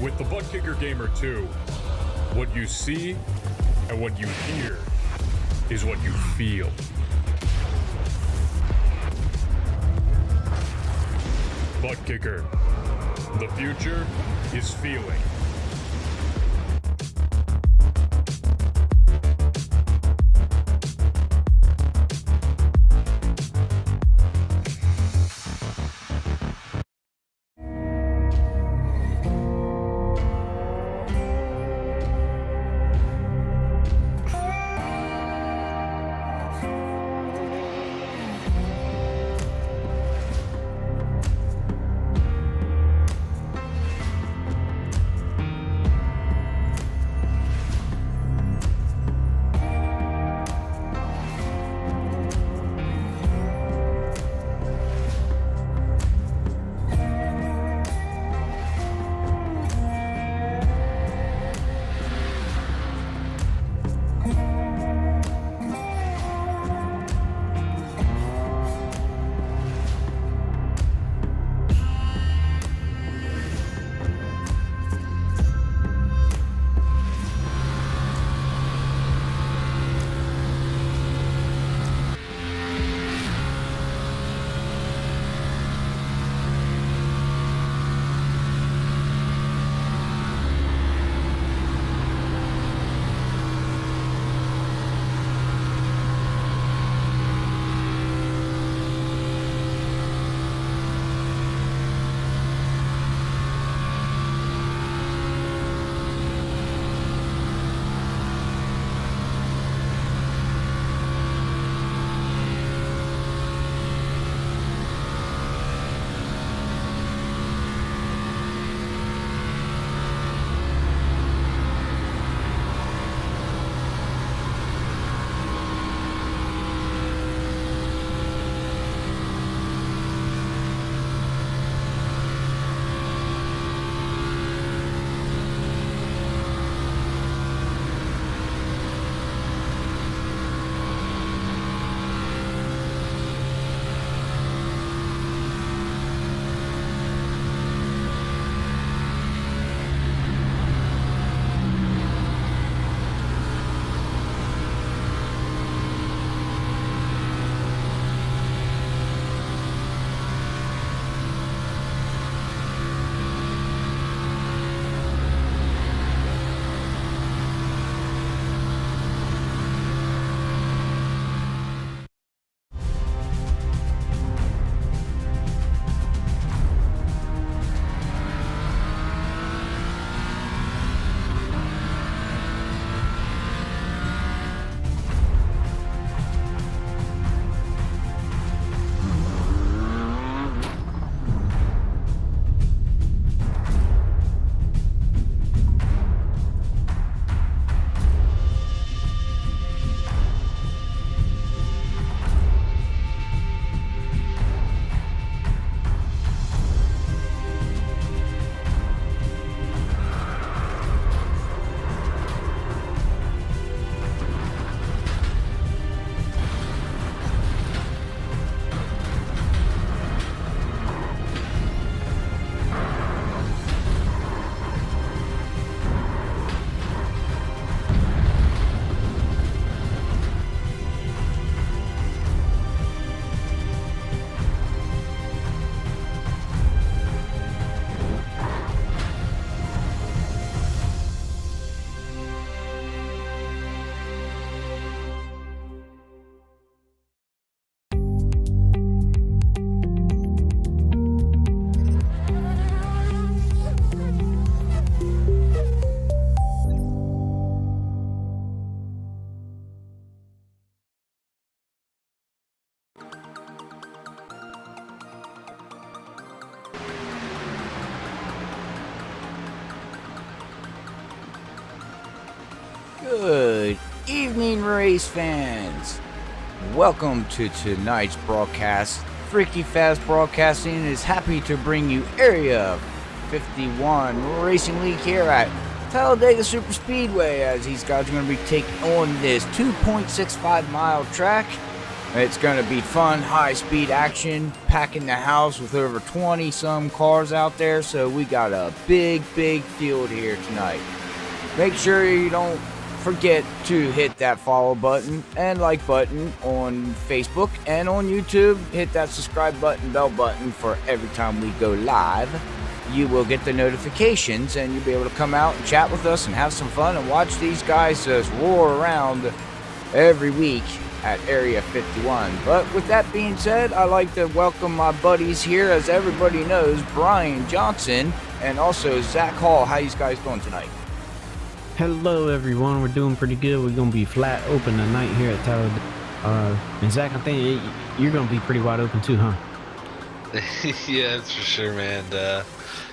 With the ButtKicker Gamer2, what you see and what you hear is what you feel. ButtKicker, the future is feeling. Good evening, race fans. Welcome to tonight's broadcast. Freaky Fast Broadcasting is happy to bring you Area 51 Racing League here at Talladega Super Speedway, as these guys are going to be taking on this 2.65 mile track It's going to be fun, high-speed action, packing the house with over 20-some cars out there, so we got a big field here tonight. Make sure you don't forget to hit that follow button and like button on Facebook and on YouTube. Hit that subscribe button, bell button for every time we go live. You will get the notifications and you'll be able to come out and chat with us and have some fun and watch these guys just roar around every week at Area 51. But with that being said, I'd like to welcome my buddies here. As everybody knows, Brian Johnson and also Zach Hall. How you guys doing tonight? Hello everyone, we're doing pretty good. We're going to be flat open tonight here at Talladega. And Zach, I think you're going to be pretty wide open too, huh? Yeah, that's for sure, man.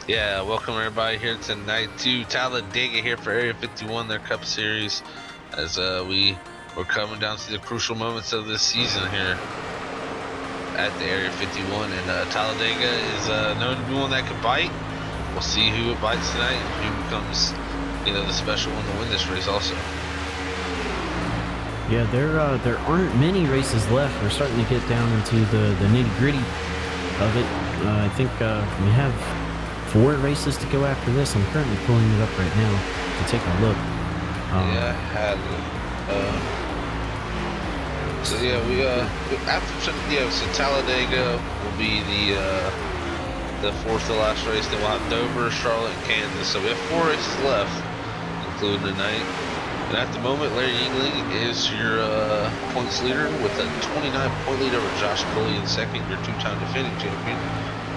Yeah, welcome everybody here tonight to Talladega here for Area 51, their Cup Series, as we're coming down to the crucial moments of this season here at the Area 51, and Talladega is known to be one that could bite. We'll see who it bites tonight and who becomes, the special one to win this race also. Yeah, there aren't many races left. We're starting to get down into the nitty-gritty of it. I think we have 4 races to go after this. I'm currently pulling it up right now to take a look. Yeah, I had so yeah, so Talladega will be the 4th to last race. Then we'll have Dover, Charlotte, and Kansas. So we have 4 races left, including tonight. And at the moment, Larry Yingling is your points leader with a 29-point lead over Josh Coley in second, your 2-time defending champion.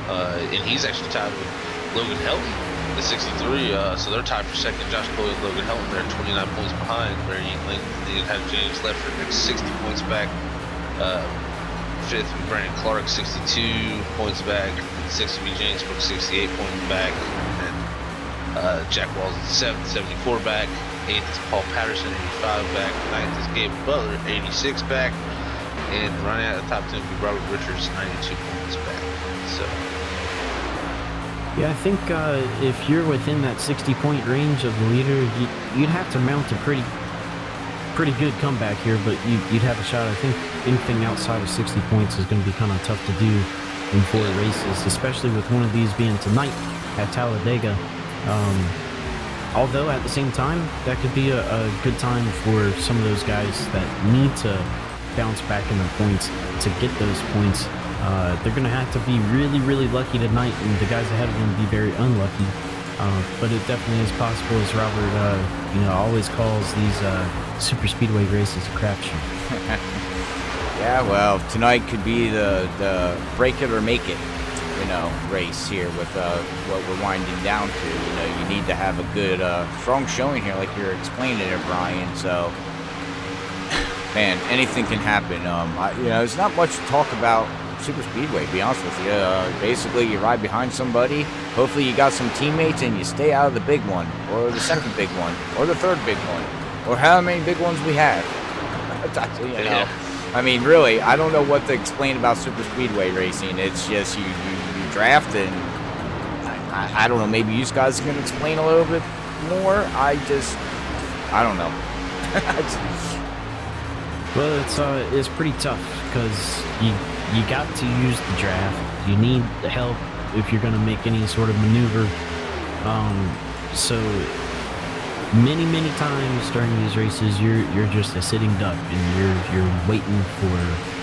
And he's actually tied with Logan Helton at 63. So they're tied for second. Josh Coley and Logan Helton, they're 29 points behind Larry Yingling. They have James Leffert 60 points back. 5th would be Brandon Clark, 62 points back. 6th would be James Cook, 68 points back. And Jack Walls is 7th, 74 back. 8th is Paul Patterson, 85 back. 9th is Gabe Butler, 86 back. And running out of the top 10 would be Robert Richards, 92 points back. So, yeah, I think if you're within that 60-point range of the leader, you'd have to mount a pretty good comeback here, but you'd have a shot. I think anything outside of 60 points is going to be kind of tough to do in 4 races, especially with one of these being tonight at Talladega. Although at the same time, that could be a good time for some of those guys that need to bounce back in their points to get those points. They're going to have to be really lucky tonight, and the guys ahead of them be very unlucky. But it definitely is possible, as Robert always calls these super speedway races a crapshoot. Yeah, well, tonight could be the break it or make it, race here with what we're winding down to. You need to have a good, strong showing here, like you're explaining it, Brian. So, man, anything can happen. There's not much to talk about super speedway, to be honest with you. Basically, you ride behind somebody. Hopefully, you got some teammates, and you stay out of the big one, or the second big one, or the third big one, or how many big ones we have. I mean, really, I don't know what to explain about super speedway racing. It's just you draft, and I don't know. Maybe you guys can explain a little bit more. I don't know. Well, it's pretty tough because you got to use the draft. You need the help if you're going to make any sort of maneuver. So many times during these races, you're just a sitting duck, and you're waiting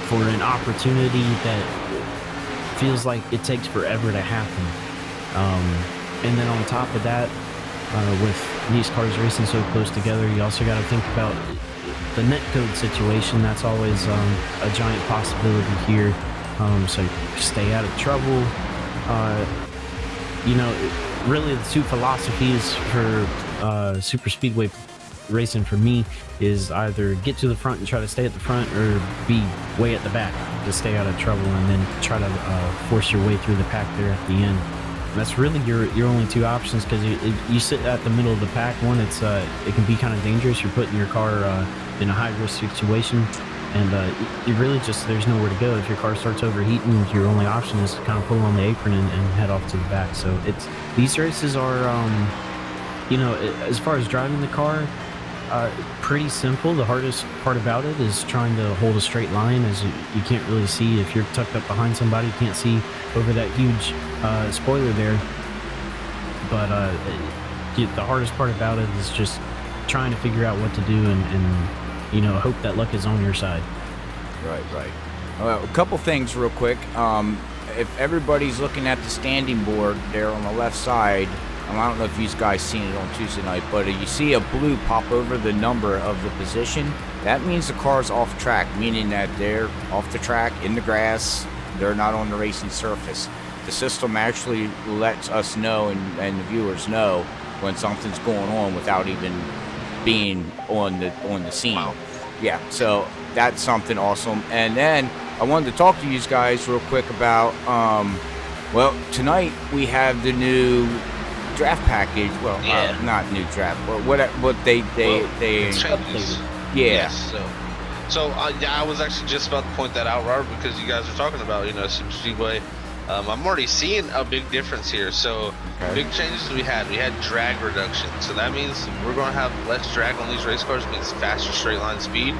for an opportunity that feels like it takes forever to happen. And then on top of that, with these cars racing so close together, you also got to think about the netcode situation. That's always a giant possibility here. So stay out of trouble. Really the 2 philosophies for super speedway racing for me is either get to the front and try to stay at the front, or be way at the back to stay out of trouble, and then try to force your way through the pack there at the end. And that's really your only 2 options, because you sit at the middle of the pack. One, it can be kind of dangerous. You're putting your car in a high-risk situation, and you really just, there's nowhere to go. If your car starts overheating, your only option is to kind of pull on the apron and head off to the back. So these races are, as far as driving the car, Pretty simple. The hardest part about it is trying to hold a straight line, as you can't really see if you're tucked up behind somebody. You can't see over that huge spoiler there. But the hardest part about it is just trying to figure out what to do and hope that luck is on your side. Right. Well, a couple things real quick. If everybody's looking at the standing board there on the left side, I don't know if you guys seen it on Tuesday night, but you see a blue pop over the number of the position. That means the car's off track, meaning that they're off the track, in the grass, they're not on the racing surface. The system actually lets us know and the viewers know when something's going on without even being on the scene. Wow. Yeah, so that's something awesome. And then I wanted to talk to you guys real quick about, well, tonight we have the new draft package. Well, not new draft, but what they changes. Yeah. Yes, so I was actually just about to point that out, Robert, because you guys are talking about Super Speedway. I'm already seeing a big difference here. So big changes we had drag reduction. So that means we're going to have less drag on these race cars, means faster straight line speed.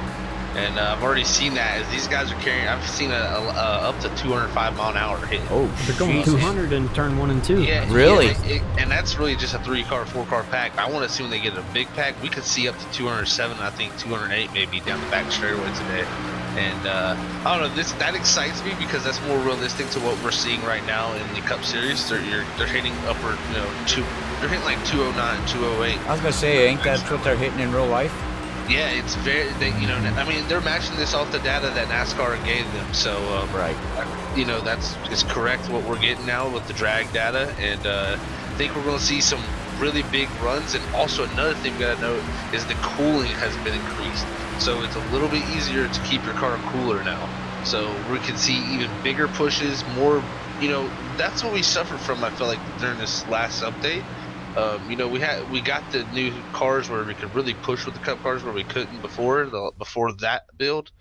And I've already seen that as these guys are carrying. I've seen a up to 205 mile an hour hit. Oh, they're going 200 in turn 1 and 2. Yeah, really? And that's really just a 3-car, 4-car pack. I want to see when they get a big pack. We could see up to 207. I think 208 maybe down the back straightaway today. And I don't know. That excites me because that's more realistic to what we're seeing right now in the Cup Series. They're hitting upward, they're hitting like 209, 208. I was gonna say, ain't that what they're hitting in real life? Yeah, it's very, I mean, they're matching this off the data that NASCAR gave them. So, right. It's correct what we're getting now with the drag data. And I think we're going to see some really big runs. And also another thing we got to note is the cooling has been increased. So it's a little bit easier to keep your car cooler now. So we can see even bigger pushes, more, that's what we suffered from, I feel like, during this last update. We got the new cars where we could really push with the Cup cars where we couldn't before that build,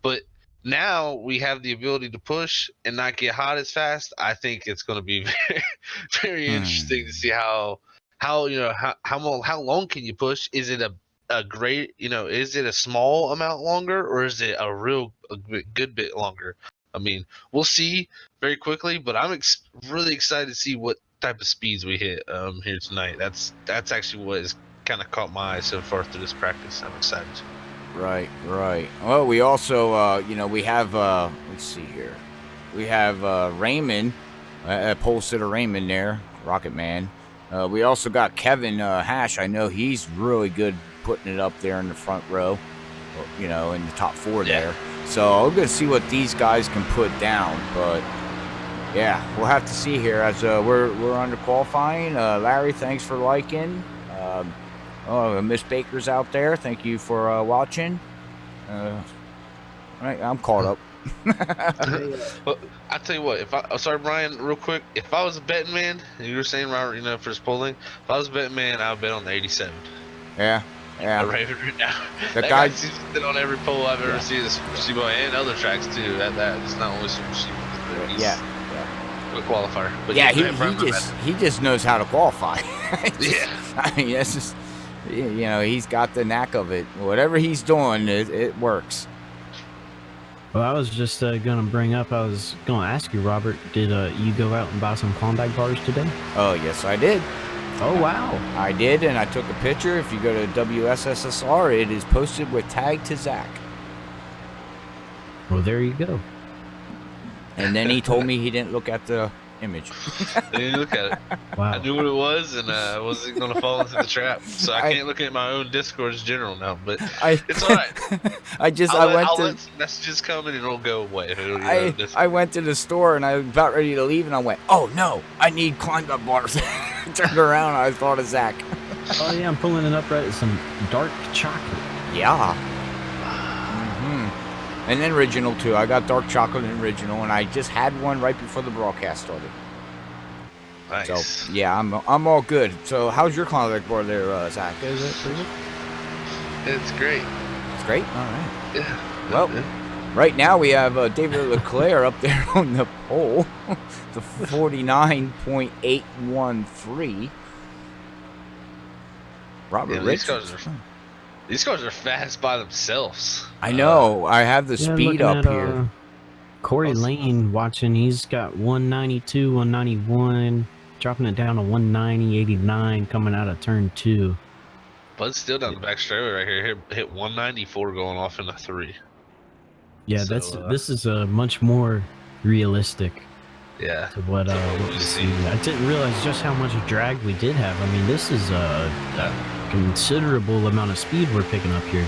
but now we have the ability to push and not get hot as fast. I think it's going to be very, very interesting to see how long can you push? Is it a great, is it a small amount longer, or is it a good bit longer? I mean, we'll see very quickly, but I'm really excited to see what type of speeds we hit here tonight. That's actually what has kind of caught my eye so far through this practice. I'm excited. Right. Well, we also we have let's see here, we have Raymond, pole sitter Raymond there, Rocket Man. We also got Kevin Hash. I know he's really good putting it up there in the front row, in the top 4 there. So we're gonna see what these guys can put down, but yeah, we'll have to see here as we're under qualifying. Larry, thanks for liking. Miss Baker's out there. Thank you for watching. All right, I'm caught up. Well, I tell you what, sorry, Brian, real quick. If I was a betting man, and you were saying, Robert, for this polling, if I was a betting man, I would bet on the 87. Yeah. Right now. That guy seems to sit on every pole I've ever seen. This Super Speedway and other tracks too. That it's not only Super Speedway. Yeah. A qualifier. But yeah, he just knows how to qualify. I mean, that's just, he's got the knack of it. Whatever he's doing, it works. Well, I was just going to bring up, I was going to ask you, Robert, did you go out and buy some Klondike bars today? Oh, yes, I did. Oh, wow. I did, and I took a picture. If you go to WSSR, it is posted with tag to Zach. Well, there you go. And then he told me he didn't look at the image. I didn't look at it. Wow. I knew what it was, and I wasn't going to fall into the trap. So I can't look at my own Discords general now, but it's all right. I'll let some messages come and it'll go away. I went to the store and I was about ready to leave, and I went, oh no, I need Klondike bars. Turned around, I thought of Zach. Oh yeah, I'm pulling it up right. Some dark chocolate. Yeah. And then original too. I got dark chocolate and original, and I just had one right before the broadcast started. Nice. So yeah, I'm all good. So how's your Klondike bar there, Zach? Is it pretty good? It's great. It's great. All right. Yeah. Well, right now we have David Leclerc up there on the pole, the 49.813. Robert Rich. These cars are fast by themselves. I know. I have the Yeah, speed looking up at, here. Corey Lane watching, he's got 192, 191, dropping it down to 190, 89 coming out of turn 2. Bud's still down the back straightaway right here. Hit 194 going off in a 3. Yeah, So, this is much more realistic Yeah. to what we see. I didn't realize just how much drag we did have. I mean, this is a considerable amount of speed we're picking up here.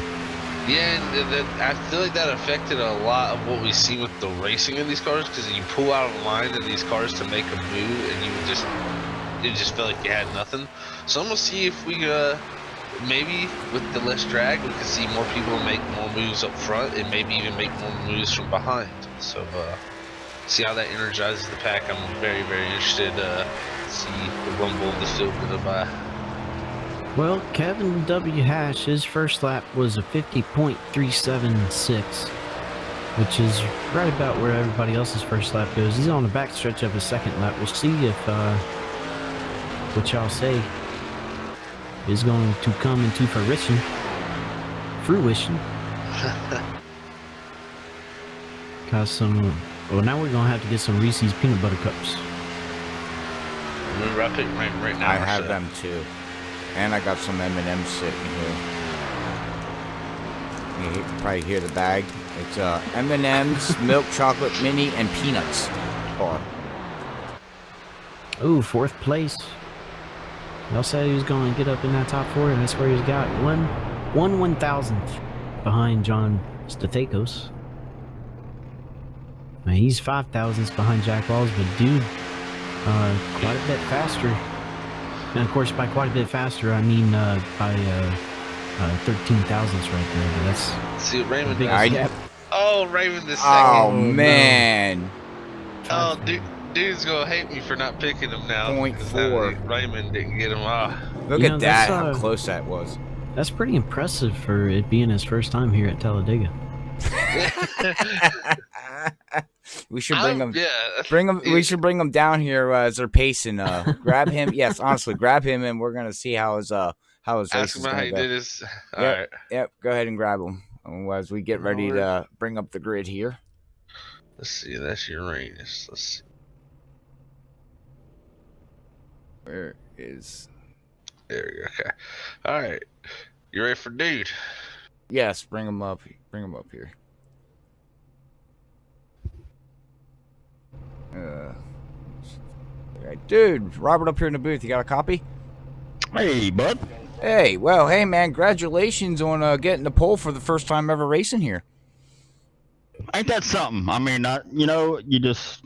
Yeah, and I feel like that affected a lot of what we see with the racing in these cars, because you pull out of line in these cars to make a move, and it just felt like you had nothing. So I'm gonna see if we maybe with the less drag, we can see more people make more moves up front, and maybe even make more moves from behind. So see how that energizes the pack. I'm very, very interested to see the rumble of the field go by. Well, Kevin W. Hash, his first lap was a 50.376, which is right about where everybody else's first lap goes. He's on the back stretch of his second lap. We'll see if what y'all say is going to come into fruition. Got some. Well, now we're gonna have to get some Reese's peanut butter cups. We're right now. I have them too. And I got some M&M's sitting here. You can probably hear the bag. It's M&M's, milk chocolate mini, and peanuts bar. Ooh, 4th place. Y'all said he was going to get up in that top 4, and that's where he's got one 1,000th behind John Stathakos. Man, he's 5,000ths behind Jack Walls, but dude, quite a bit faster. And of course, by quite a bit faster, I mean by 13,000ths right there. But that's see Raymond. big gap. Oh, Raymond the second. Oh, man. Oh, dude's gonna hate me for not picking him now. 0.4. Raymond didn't get him off. Look You know, at that, that's, how close that was. That's pretty impressive for it being his first time here at Talladega. We should bring him. Yeah. We should bring him down here as they're pacing. Grab him. Yes, honestly, grab him, and we're gonna see how his race Ask is him how gonna he go. did his. All Yep, right. Yep. Go ahead and grab him as we get ready to bring up the grid here. Let's see. That's Uranus. Let's see. Where is? There we go. Okay. All right. You ready for dude? Yes, bring him up. Bring him up here. Dude, Robert up here in the booth. You got a copy? Hey, bud. Hey, well, hey, man, congratulations on getting the pole for the first time ever racing here. Ain't that something? I mean, you just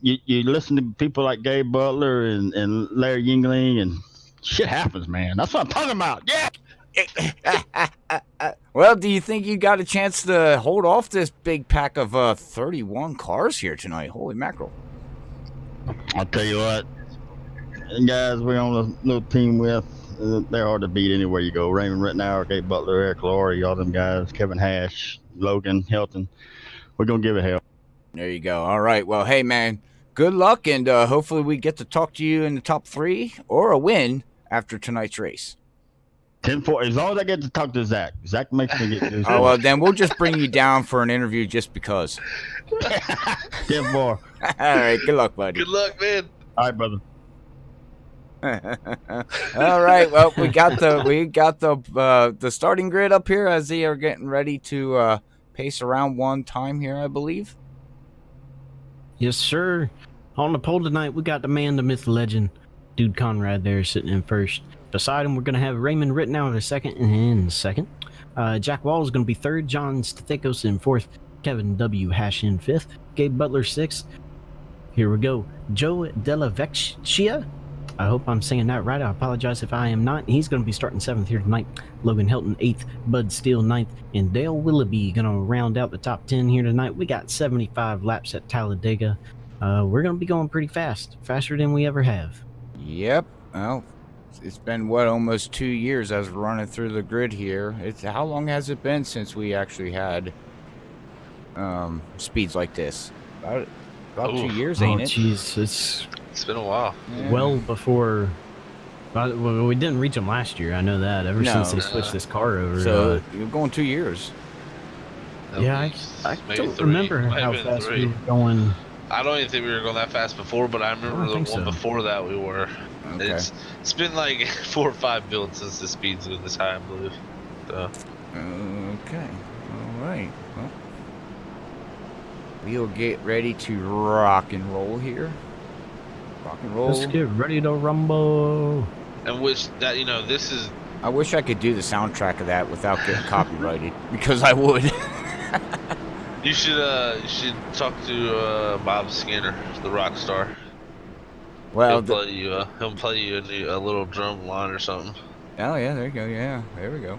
you listen to people like Gabe Butler and Larry Yingling, and shit happens, man. That's what I'm talking about. Yeah. Well, do you think you got a chance to hold off this big pack of 31 cars here tonight? Holy mackerel. I'll tell you what, the guys we're on a little team with, they're hard to beat anywhere you go. Raymond Rittenauer, Gabe Butler, Eric Laurie, all them guys, Kevin Hash, Logan Hilton. We're going to give it hell. There you go. All right. Well, hey, man, good luck, and hopefully we get to talk to you in the top 3 or a win after tonight's race. 10-4. As long as I get to talk to Zach. Zach makes me get this. Oh, well, then we'll just bring you down for an interview just because. 10-4. All right. Good luck, buddy. Good luck, man. All right, brother. All right. Well, we got the starting grid up here as they are getting ready to pace around 1 time here, I believe. Yes, sir. On the pole tonight, we got the man, the myth, legend, Dude Conrad there sitting in first. Beside him, we're going to have Raymond Rittenauer second in second. Jack Wall is going to be third. John Stathakos in fourth. Kevin W. Hash in fifth. Gabe Butler sixth. Here we go. Joe Della Vecchia. I hope I'm saying that right. I apologize if I am not. He's going to be starting 7th here tonight. Logan Hilton 8th. Bud Steele 9th. And Dale Willoughby going to round out the top 10 here tonight. We got 75 laps at Talladega. We're going to be going pretty fast. Faster than we ever have. Yep. Well, it's been, almost 2 years as we're running through the grid here. How long has it been since we actually had speeds like this? About 2 years, ain't it? Jeez, It's been a while. Yeah. well before Well, we didn't reach them last year. I know that. Ever since they switched this car over. So you're going 2 years. Yeah, I maybe don't 3. remember Might how have been fast 3. we were going. I don't even think we were going that fast before, but I remember don't the think one so. before that we were. Okay. It's been like 4 or 5 builds since the speed's been this high, I believe. So. Okay. All right. Well, we'll get ready to rock and roll here. Rock and roll. Let's get ready to rumble. And which that this is. I wish I could do the soundtrack of that without getting copyrighted, because I would. You should talk to Bob Skinner, the rock star. Well, he'll play you a little drum line or something. Oh yeah, there you go. Yeah, there we go.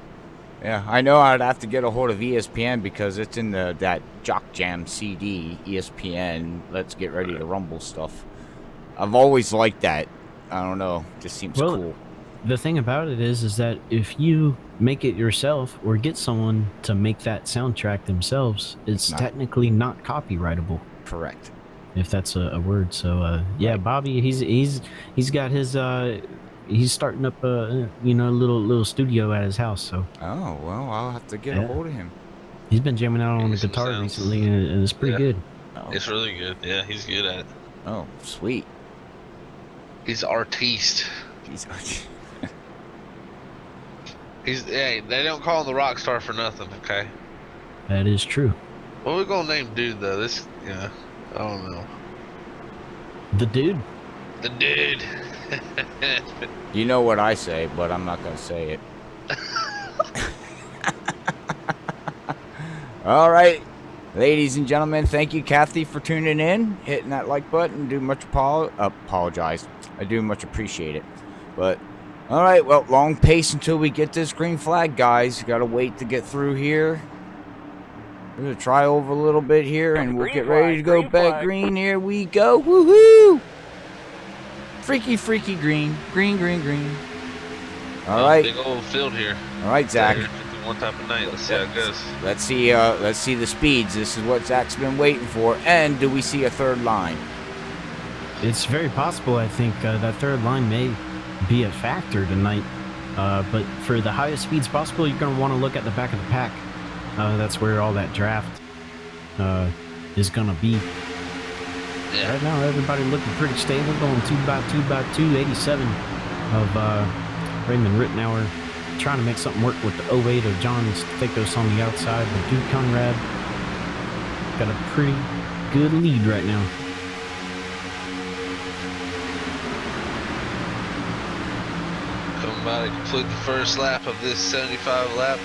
Yeah, I know I'd have to get a hold of ESPN because it's in that Jock Jam CD. ESPN, Let's Get Ready to Rumble stuff. I've always liked that. I don't know, just seems cool. The thing about it is that if you make it yourself or get someone to make that soundtrack themselves, it's technically not copyrightable. Correct. If that's a word. So yeah, right. Bobby, he's got his he's starting up a little studio at his house. So. Oh well, I'll have to get a hold of him. He's been jamming out on the guitar recently, and it's pretty good. Oh. It's really good. Yeah, he's good at it. Oh, sweet. He's artiste. Hey, they don't call him the rock star for nothing, okay? That is true. What are we gonna name dude though? I don't know. The dude. The dude. You know what I say, but I'm not gonna say it. All right, ladies and gentlemen, thank you, Kathy, for tuning in, hitting that like button. Do much apologize. I do much appreciate it. But all right, well, long pace until we get this green flag, guys. Got to wait to get through here. We're gonna try over a little bit here, and we'll get ready to go back green. Here we go. Woohoo! Freaky green. Green. All right. Big old field here. All right, Zach. One type of night. Let's see how it goes. Let's see the speeds. This is what Zach's been waiting for. And do we see a third line? It's very possible. I think that third line may be a factor tonight. But for the highest speeds possible, you're going to want to look at the back of the pack. That's where all that draft is going to be. Yeah. Right now, everybody looking pretty stable, going 2x2x2, 87 of Raymond Rittenauer, trying to make something work with the 08 of John Stakos on the outside, but Duke Conrad got a pretty good lead right now. Coming by to complete the first lap of this 75 lap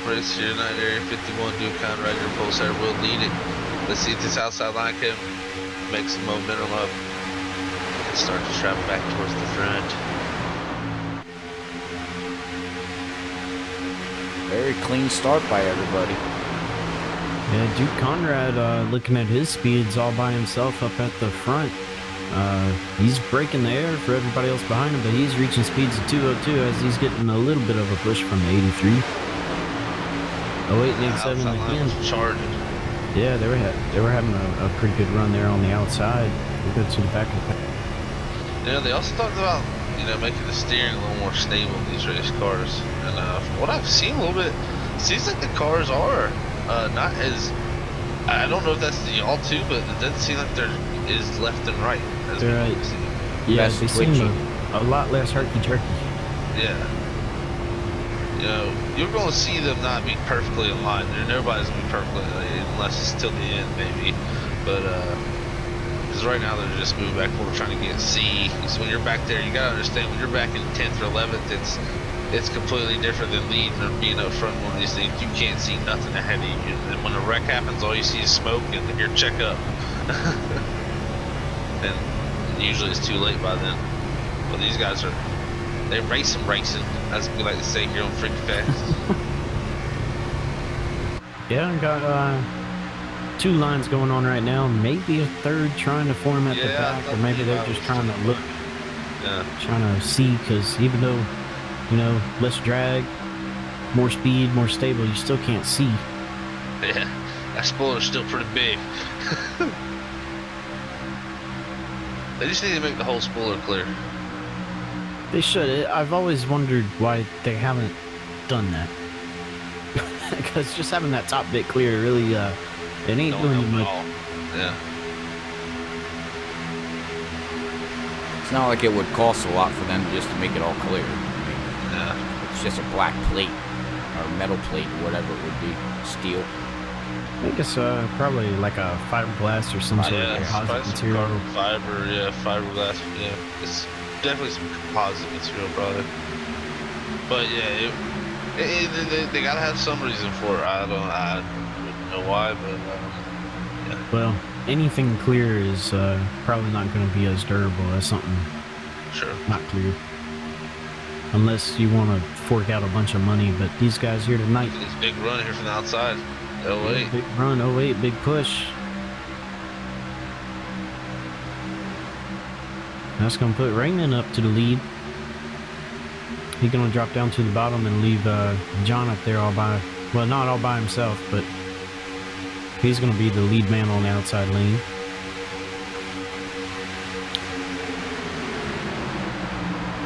race here tonight, Area 51. Duke Conrad, your pulsar, will lead it. Let's see if this outside line can make some momentum up and start to travel back towards the front. Very clean start by everybody. Yeah, Duke Conrad looking at his speeds all by himself up at the front. He's breaking the air for everybody else behind him, but he's reaching speeds of 202 as he's getting a little bit of a push from the 83. 08 and 87 again. Charging. Yeah, they were having a pretty good run there on the outside. We'll go to the back of the pack. They also talked about making the steering a little more stable in these race cars. And from what I've seen a little bit, it seems like the cars are not as. I don't know if that's the all too, but it doesn't seem like there is left and right. As yeah, they seem a lot less herky-jerky. Yeah. You're going to see them not be perfectly in line. Nobody's going to be perfectly in line unless it's till the end, maybe. But, because right now they're just moving back forward trying to get C. So when you're back there, you got to understand when you're back in 10th or 11th, it's completely different than leading or being up front one of these things. You can't see nothing ahead of you. And when a wreck happens, all you see is smoke and your check up. And usually it's too late by then. But these guys they're racing, as we like to say here on Freaky Fast. Yeah, I got 2 lines going on right now. Maybe a third trying to form at the back, or maybe they're just trying to look, trying to see, because even though, less drag, more speed, more stable, you still can't see. Yeah, that spoiler's still pretty big. They just need to make the whole spoiler clear. They should. I've always wondered why they haven't done that. Because just having that top bit clear really, it ain't Don't doing you help much. at all. Yeah. It's not like it would cost a lot for them just to make it all clear. I mean, Yeah. it's just a black plate or metal plate, whatever it would be, steel. I think it's probably like a fiberglass or some sort Yeah, of it's composite probably some material. carbon fiber, yeah, fiberglass, yeah. It's definitely some composite material, probably. But yeah, they gotta have some reason for it. I wouldn't know why, but yeah. Well, anything clear is probably not going to be as durable as something Sure. not clear. Unless you want to fork out a bunch of money, but these guys here tonight, This big run here from the outside. Oh wait. big run, 08, big push. That's going to put Raymond up to the lead. He's going to drop down to the bottom and leave John up there all by, well, not all by himself, but he's going to be the lead man on the outside lane.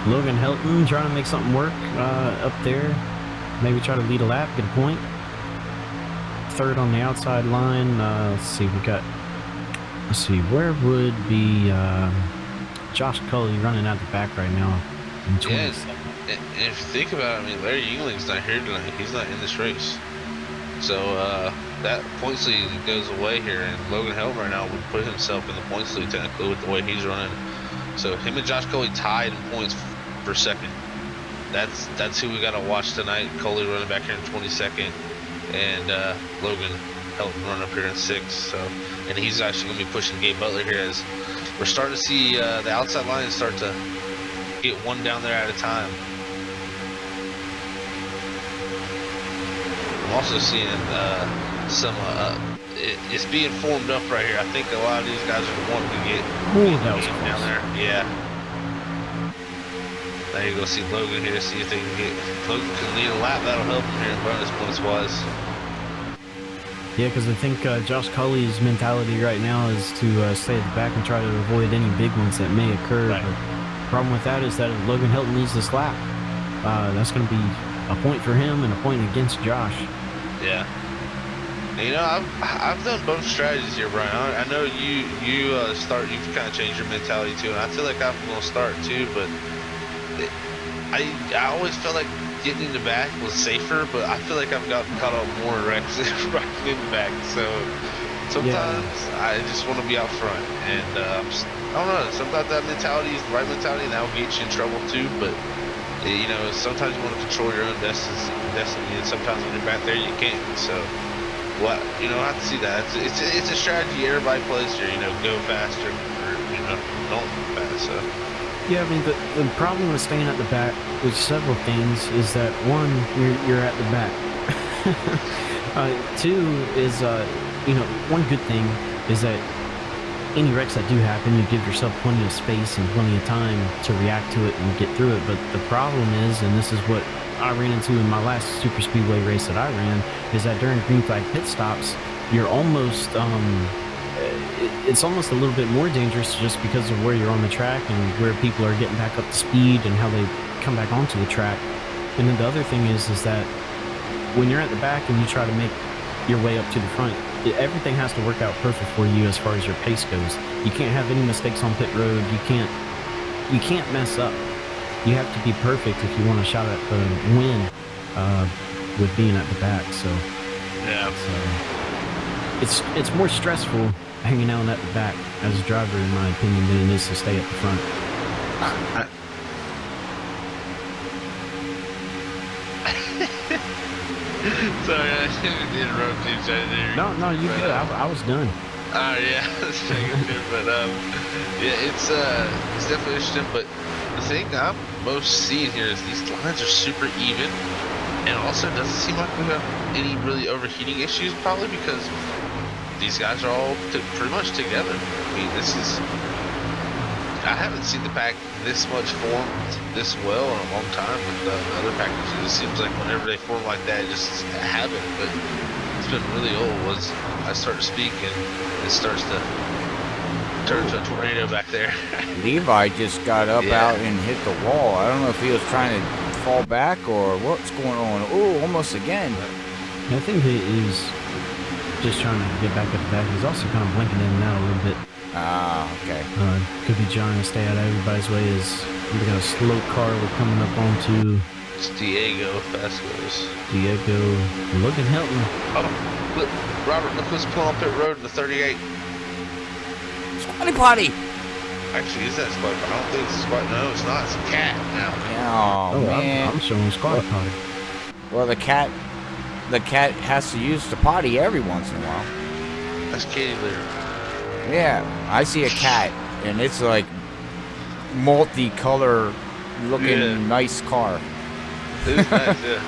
Logan Helton trying to make something work up there. Maybe try to lead a lap, get a point. Third on the outside line. Let's see, where would be Josh Cully running out the back right now? In 20 Yeah, seconds. and if you think about it, I mean, Larry Yingling's not here tonight. He's not in this race. So that points lead goes away here, and Logan Helton right now would put himself in the points lead technically with the way he's running. So him and Josh Coley tied in points for second. That's who we got to watch tonight. Coley running back here in 22nd, and Logan Helton running up here in 6th. So, and he's actually going to be pushing Gabe Butler here as we're starting to see the outside line start to get one down there at a time. I'm also seeing some it's being formed up right here. I think a lot of these guys are wanting to get That was down close. there. Yeah. Now you're gonna see Logan here, see if they can get Logan can lead a lap. That'll help him here in bonus points wise. Yeah, because I think Josh Cully's mentality right now is to stay at the back and try to avoid any big ones that may occur. Right. But the problem with that is that if Logan Helton leads this lap, that's going to be a point for him and a point against Josh. Yeah. And, you know, I've done both strategies here, Brian. I know you've kind of changed your mentality too, and I feel like I'm gonna start too. But I always felt like getting in the back was safer, but I feel like I've gotten caught up more in wrecks right in the back. So sometimes I just want to be out front, and I don't know. Sometimes that mentality is the right mentality, and that will get you in trouble too. But you know, sometimes you want to control your own destiny, and sometimes when you're back there, you can't. So, you know, I have to see that. It's a strategy everybody plays here. You know, go faster, or you know, don't go fast. So. Yeah, I mean, the problem with staying at the back with several things is that, one, you're at the back. Two is, you know, one good thing is that any wrecks that do happen, you give yourself plenty of space and plenty of time to react to it and get through it. But the problem is, and this is what I ran into in my last super speedway race that I ran, is that during green flag pit stops, you're almost, it's almost a little bit more dangerous just because of where you're on the track and where people are getting back up to speed and how they come back onto the track. And then the other thing is that when you're at the back and you try to make your way up to the front, everything has to work out perfect for you as far as your pace goes. You can't have any mistakes on pit road. You can't mess up. You have to be perfect if you want a shot at the win with being at the back. So Yeah. it's more stressful hanging out at the back as a driver, in my opinion, than it is to stay at the front. Sorry, I didn't interrupt you. No, you good. I was done. Yeah, that's too. But yeah, it's definitely interesting. But the thing I'm most seeing here is these lines are super even, and also it doesn't seem like we have any really overheating issues. Probably because these guys are all pretty much together. I mean, I haven't seen the pack this much formed this well in a long time with the other packages. It seems like whenever they form like that, it just happen. But it's been really old once I start to speak and it starts to turned to a tornado back there. Levi just got up Yeah. out and hit the wall. I don't know if he was trying to fall back or what's going on. Oh, almost again. I think he is just trying to get back at the back. He's also kind of blinking in and out a little bit. Ah, okay. Could be trying to stay out of everybody's way as we got a slow car we're coming up onto. It's Diego Vasquez. Diego, Logan Hilton. Oh, look, Robert, look who's pulling up pit road in the 38. Squatty potty. Actually, is that squad? I don't think it's a squad. No, it's not. It's a cat now. Oh, man. I'm showing squad potty. Well, the cat has to use the potty every once in a while. That's kitty litter. Yeah, I see a cat, and it's like multicolor looking Yeah. nice car. It's nice, yeah.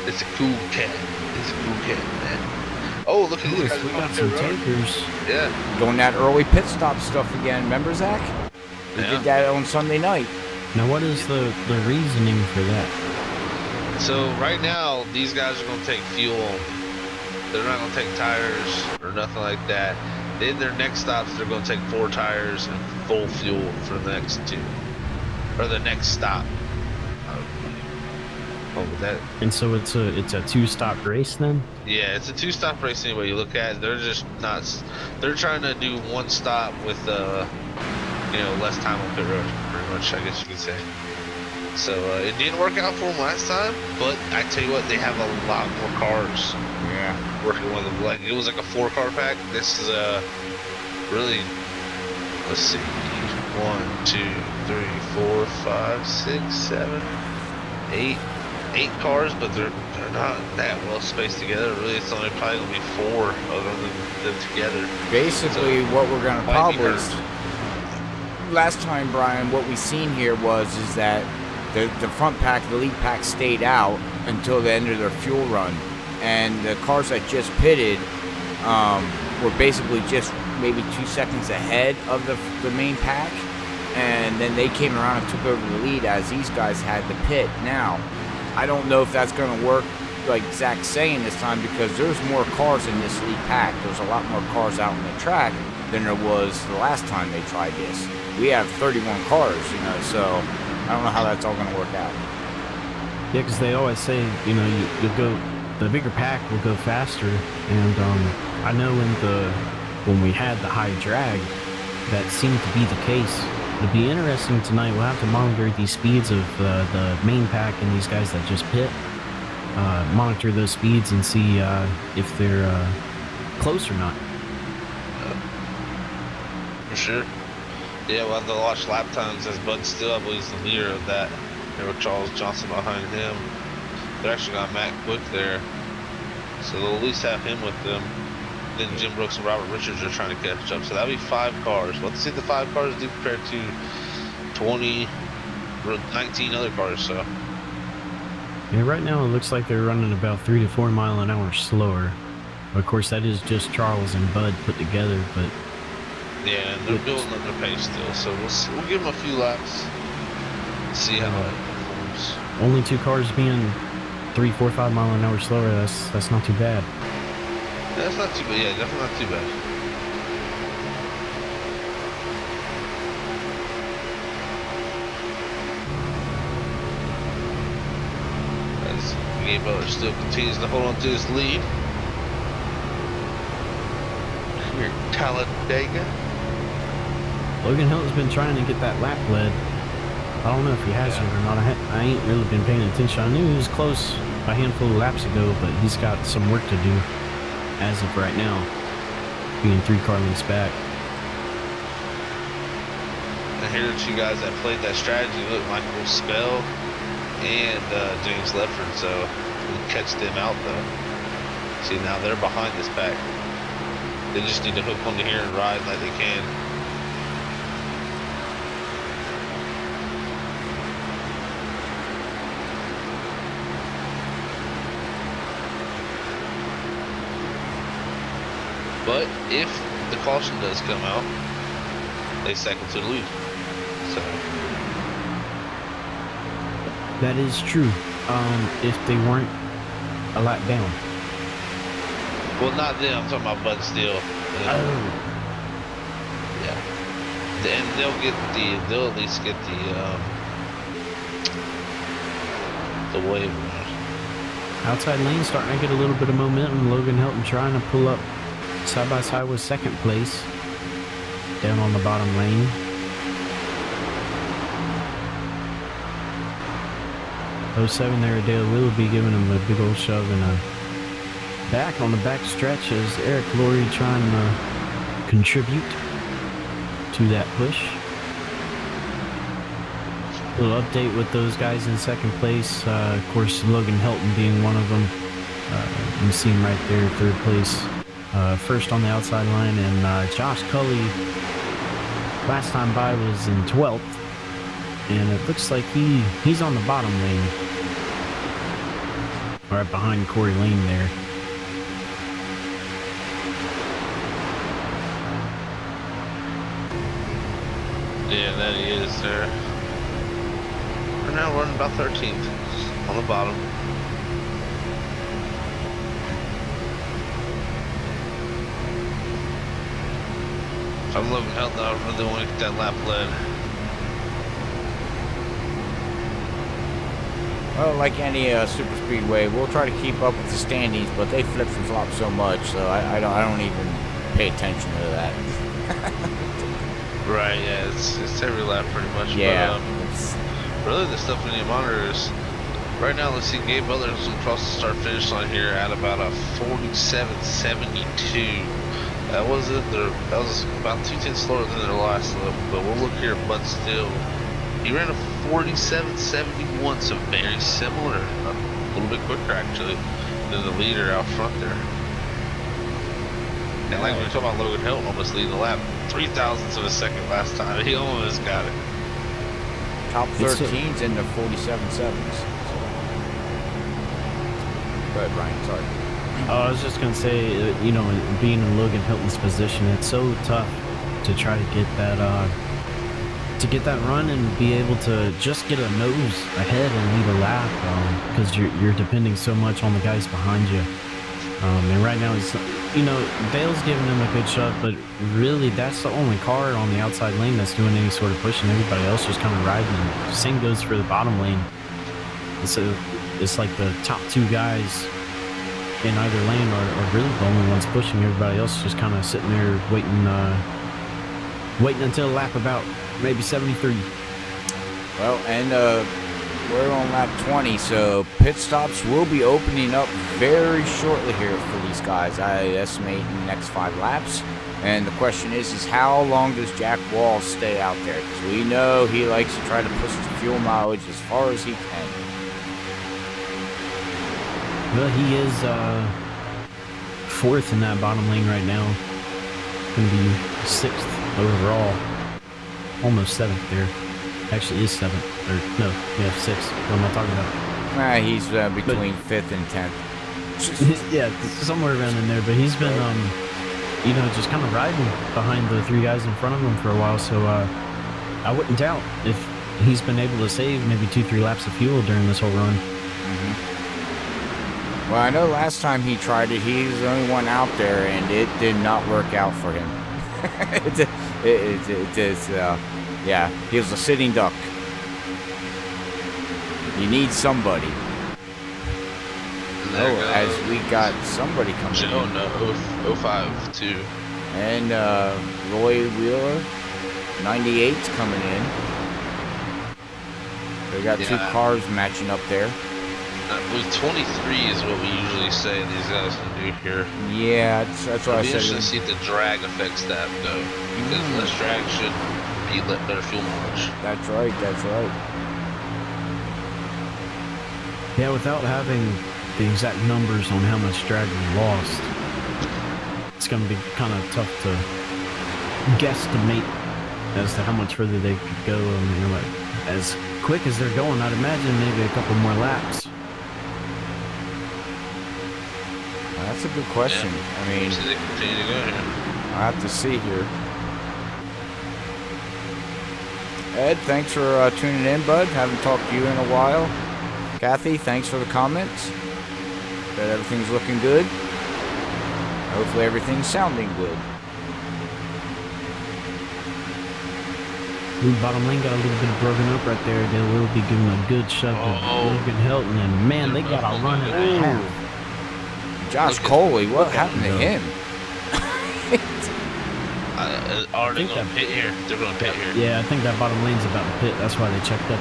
It's a cool cat. It's a cool cat, man. Oh, look at these guys. We on got pit some road. tankers. Yeah. Doing that early pit stop stuff again. Remember, Zach? We Yeah. did that on Sunday night. Now, what is the reasoning for that? So right now, these guys are going to take fuel only. They're not going to take tires or nothing like that. Then their next stops, they're going to take 4 tires and full fuel for the next 2. Or the next stop. Oh, that. And so it's a 2-stop race then? Yeah, it's a 2-stop race anyway you look at it. They're just not. They're trying to do 1 stop with, less time on pit road, pretty much, I guess you could say. So it didn't work out for them last time, but I tell you what, they have a lot more cars Yeah. working with them. Like, it was like a 4-car pack. This is really, let's see, 1, 2, 3, 4, 5, 6, 7, 8 cars, but they're not that well spaced together. Really, it's only probably gonna be 4 of them together. Basically, what we're gonna Might be probably hurt. last time, Brian, what we seen here is that the front pack, the lead pack, stayed out until the end of their fuel run, and the cars that just pitted were basically just maybe 2 seconds ahead of the main pack, and then they came around and took over the lead as these guys had to pit. Now, I don't know if that's going to work like Zach's saying this time, because there's more cars in this lead pack. There's a lot more cars out on the track than there was the last time they tried this. We have 31 cars, so I don't know how that's all going to work out. Yeah, because they always say, you'll go, the bigger pack will go faster, and I know when we had the high drag, that seemed to be the case. It'll be interesting tonight. We'll have to monitor these speeds of the main pack and these guys that just pit. Monitor those speeds and see if they're close or not. For sure. Yeah, we'll have to watch lap times as Bud Still, I believe, is the leader of that. There with Charles Johnson behind him. They're actually got Matt Quick there, so they'll at least have him with them. Then Jim Brooks and Robert Richards are trying to catch up, so that'll be 5 cars. Let's see the 5 cars do compared to 19 other cars. So Yeah, right now it looks like they're running about 3 to 4 mile an hour slower. Of course, that is just Charles and Bud put together, but yeah, and they're building up their pace still. So we'll give them a few laps, see how it performs. only 2 cars being 3, 4, 5 mile an hour slower. That's not too bad. Yeah, that's not too bad. Yeah, definitely not too bad. As Gabe Butler still continues to hold on to his lead. Here at Talladega. Logan Hilton's been trying to get that lap led. I don't know if he has yet or not. I ain't really been paying attention. I knew he was close a handful of laps ago, but he's got some work to do as of right now, being 3 car lengths back. And here are 2 guys that played that strategy. Look, Michael Spell and James Ledford. So we'll catch them out though. See, now they're behind this pack. They just need to hook onto here and ride like they can. But if the caution does come out, they second to the lead. So That is true. If they weren't a lap down. well, not them. I'm talking about Bud Steele. And they'll at least get the wave around. Outside lane starting to get a little bit of momentum. Logan Helton trying to pull up side by side with second place down on the bottom lane. '07 there, Dale Willoughby giving him a big old shove and a back on the back stretch as Eric Laurie trying to contribute to that push. A little update with those guys in second place. Of course, Logan Helton being one of them. You see him right there, third place. First on the outside line, and Josh Cully, last time by, was in 12th. And it looks like he's on the bottom lane. Right behind Corey Lane there. Yeah, that he is there. We're now running about 13th on the bottom. If I'm Logan Helton, I really want to get that lap led. Well, like any super speedway, we'll try to keep up with the standings, but they flip and flop so much, so I don't even pay attention to that. Right, yeah, it's every lap pretty much. Yeah. But, really, the stuff we need to monitor is right now. Let's see, Gabe Butler's across the start-finish line here at about a 47.72. That was about 2 tenths slower than their last lap. But we'll look here, Bud still. He ran a 47.71, so very similar, a little bit quicker actually than the leader out front there. And like we were talking about Logan Helton almost leading the lap, 3,000ths of a second last time. He almost got it. Top 13's in the 47.7s. Go ahead, Brian. Sorry. I was just gonna say, being in Logan Hilton's position, it's so tough to try to get that run and be able to just get a nose ahead and lead a lap, because you're depending so much on the guys behind you. And right now, Dale's giving him a good shove, but really that's the only car on the outside lane that's doing any sort of pushing. Everybody else just kind of riding. Same goes for the bottom lane. And so it's like the top two guys in either lane are really the only ones pushing. Everybody else just kind of sitting there waiting until lap about maybe 73. Well, and we're on lap 20, so pit stops will be opening up very shortly here for these guys. I estimate in the next 5 laps. And the question is how long does Jack Walls stay out there? Because we know he likes to try to push the fuel mileage as far as he can. Well, he is 4th in that bottom lane right now. Going to be 6th overall. Almost 7th there. Actually is 7th. Or, no, yeah, 6th. What am I talking about? He's between 5th and 10th. Yeah, somewhere around in there. But he's been, just kind of riding behind the 3 guys in front of him for a while. So I wouldn't doubt if he's been able to save maybe 2-3 laps of fuel during this whole run. Mm-hmm. Well, I know last time he tried it, he was the only one out there, and it did not work out for him. Yeah, he was a sitting duck. You need somebody. As we got somebody coming in. Oh no, 05 too. And Roy Wheeler, 98's coming in. They got 2 cars matching up there. With 23 is what we usually say these guys can do here. Yeah, that's what I said. It'll be interesting to see if the drag affects that though, because less drag should be better fuel mileage. That's right. Yeah, without having the exact numbers on how much drag we lost, it's going to be kind of tough to guesstimate as to how much further they could go. As quick as they're going, I'd imagine maybe a couple more laps. That's a good question. Yeah. I mean, so they continue to go here. I'll have to see here. Ed, thanks for tuning in, bud. Haven't talked to you in a while. Kathy, thanks for the comments. Bet everything's looking good. Hopefully everything's sounding good. Bottom lane got a little bit of broken up right there. They will be giving a good shove to Logan Hilton, and man, they got a run and a half. Josh Coley, what happened to him? Are they going to pit here? They're going to pit here. Yeah, I think that bottom lane's about to pit. That's why they checked up.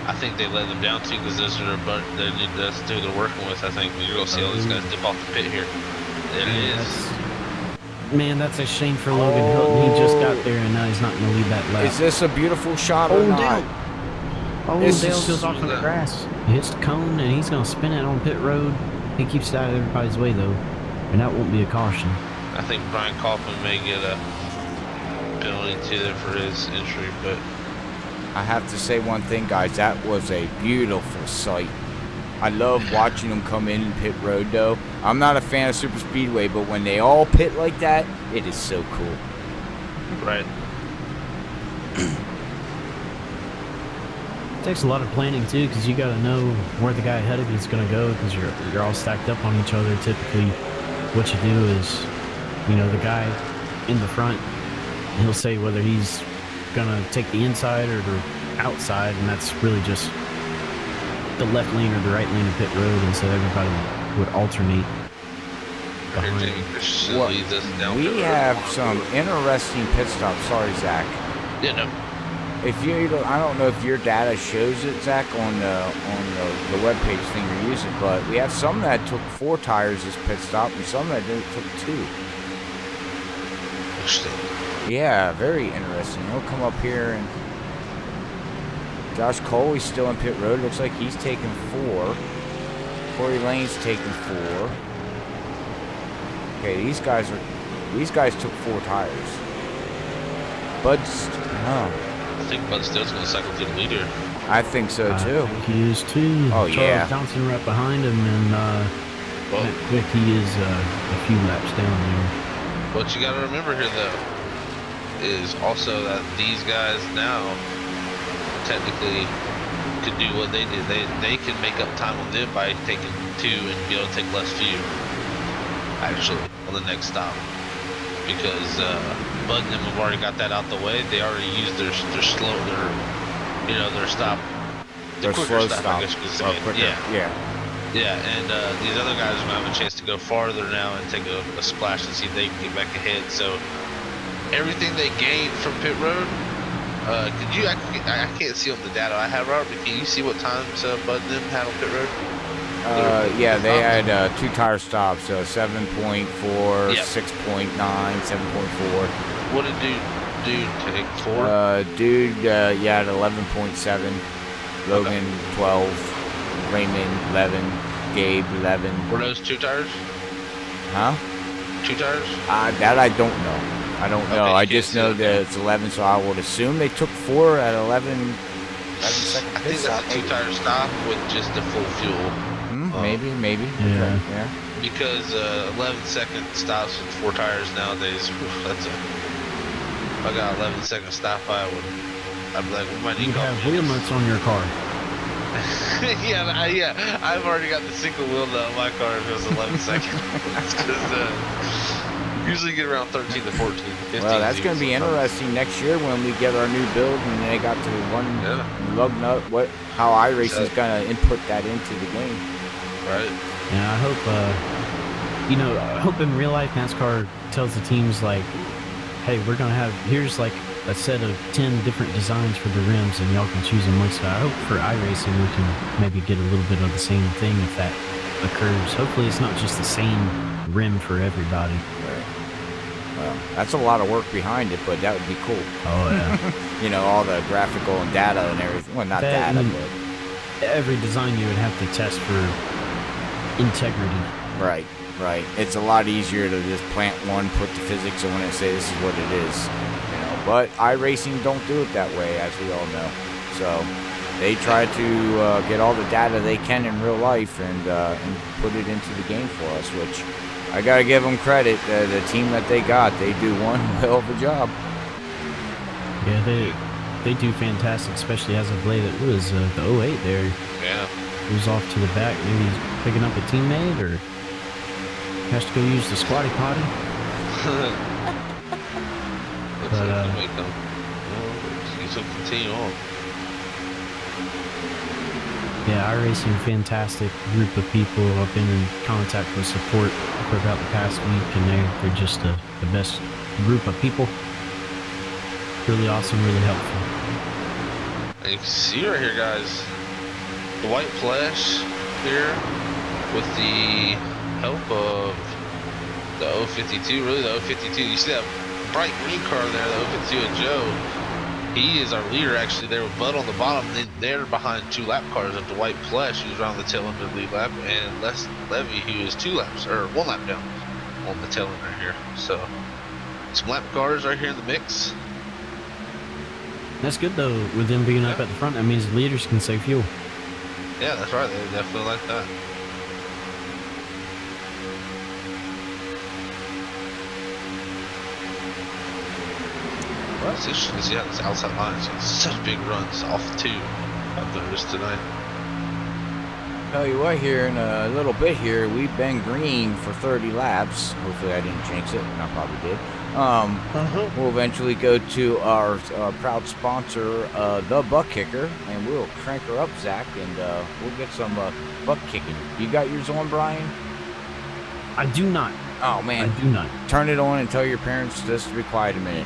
I think they let them down too because that's who they're working with. I think you're going to see all these guys dip off the pit here. There it is. Man, that's a shame for Logan Hilton. He just got there and now he's not going to lead that lap. Is this a beautiful shot or not? Dale goes off on the grass. He hits the cone and he's going to spin it on pit road. He keeps it out of everybody's way though, and that won't be a caution. I think Brian Kaufman may get a penalty too there for his entry, but I have to say one thing, guys. That was a beautiful sight. I love watching them come in pit road, though. I'm not a fan of super speedway, but when they all pit like that, it is so cool. Right. It takes a lot of planning too, because you got to know where the guy ahead of you is going to go, because you're all stacked up on each other. Typically, what you do is, you know, the guy in the front, he'll say whether he's going to take the inside or the outside, and that's really just the left lane or the right lane of pit road, and so everybody would alternate behind. Well, we have some interesting pit stops. Sorry, Zach. Yeah, no. If you, I don't know if your data shows it, Zach, on the webpage thing you're using, but we have some that took 4 tires as pit stop, and some that took 2. Interesting. Yeah, very interesting. He'll come up here and Josh Coley's still in pit road. Looks like he's taking 4. Corey Lane's taking 4. Okay, these guys took 4 tires. Bud's, I think Bud Still's going to cycle to the leader. I think so too. I think he is too. Oh, Charles yeah. Johnson right behind him, and Matt Quick, he is a few laps down there. What you got to remember here, though, is also that these guys now technically could do what they did. They can make up time on them by taking 2 and be able to take less fuel, actually, on the next stop. Because Bud and them have already got that out the way. They already used their slow, their stop. Their quicker slow stop. I guess you could say. Yeah, and these other guys are going to have a chance to go farther now and take a splash and see if they can get back ahead. So everything they gained from pit road, could you? I can't see on the data I have, Robert, but can you see what times Bud and them had on pit road? Yeah, they had 2 tire stops, 7.4, Yep. 6.9, 7.4. What did dude take? 4? Dude, yeah, at 11.7. Logan 12. Raymond 11. Gabe 11. Were those 2 tires? Huh? 2 tires? That I don't know. I don't know. Okay, I just know that it's 11, so I would assume they took 4 at 11 seconds. I think that's a 2-tire stop with just the full fuel. Maybe. Yeah. Okay, yeah. Because 11-second stops with 4 tires nowadays, if I got 11-second stop, I'd be like, we might need You have wheel nuts on your car. yeah, I've already got the single wheel nut on my car if it was 11 seconds. Because usually get around 13 to 14. 15 Well, that's going to be interesting next year when we get our new build and they got to lug nut. How iRacing's going to input that into the game. Right. And I hope, I hope in real life NASCAR tells the teams like, hey, we're going to have, here's like a set of 10 different designs for the rims and y'all can choose amongst it. I hope for iRacing we can maybe get a little bit of the same thing if that occurs. Hopefully it's not just the same rim for everybody. Well, that's a lot of work behind it, but that would be cool. Oh, yeah. All the graphical and data and everything. Well, not That data, and but... Every design you would have to test for integrity. Right. It's a lot easier to just plant one, put the physics on it, and say this is what it is. But iRacing don't do it that way, as we all know. So they try to get all the data they can in real life and put it into the game for us, which I gotta give them credit. The team that they got, they do one hell of a job. Yeah, they do fantastic, especially as of late. It was the 08 there. Yeah. He was off to the back. Maybe he's picking up a teammate or has to go use the squatty potty. Looks But, like things will continue on. Yeah, iRacing, fantastic group of people. I've been in contact with support for about the past week, and they're just the best group of people. Really awesome, really helpful. And you can see right here, guys, the white flesh here with the help of the 052, really the 052. You see that bright green car there, the 052 and Joe. He is our leader actually there with Bud on the bottom. They're behind 2 lap cars of the white flesh, who's around the tail end of the lead lap, and Les Levy, who is 2 laps, or 1 lap down on the tail end right here. So, some lap cars right here in the mix. That's good though, with them being up at the front. That means the leaders can save fuel. Yeah, that's right. They definitely like that. Well, it's interesting to see how this outside line is getting such big runs off 2 of those tonight. Tell you what, here in a little bit here, we've been green for 30 laps. Hopefully I didn't jinx it, and I probably did. We'll eventually go to our proud sponsor, the ButtKicker, and we'll crank her up, Zach, and we'll get some butt kicking. You got yours on, Brian? I do not. Oh, man. I do not. Turn it on and tell your parents just to be quiet a minute.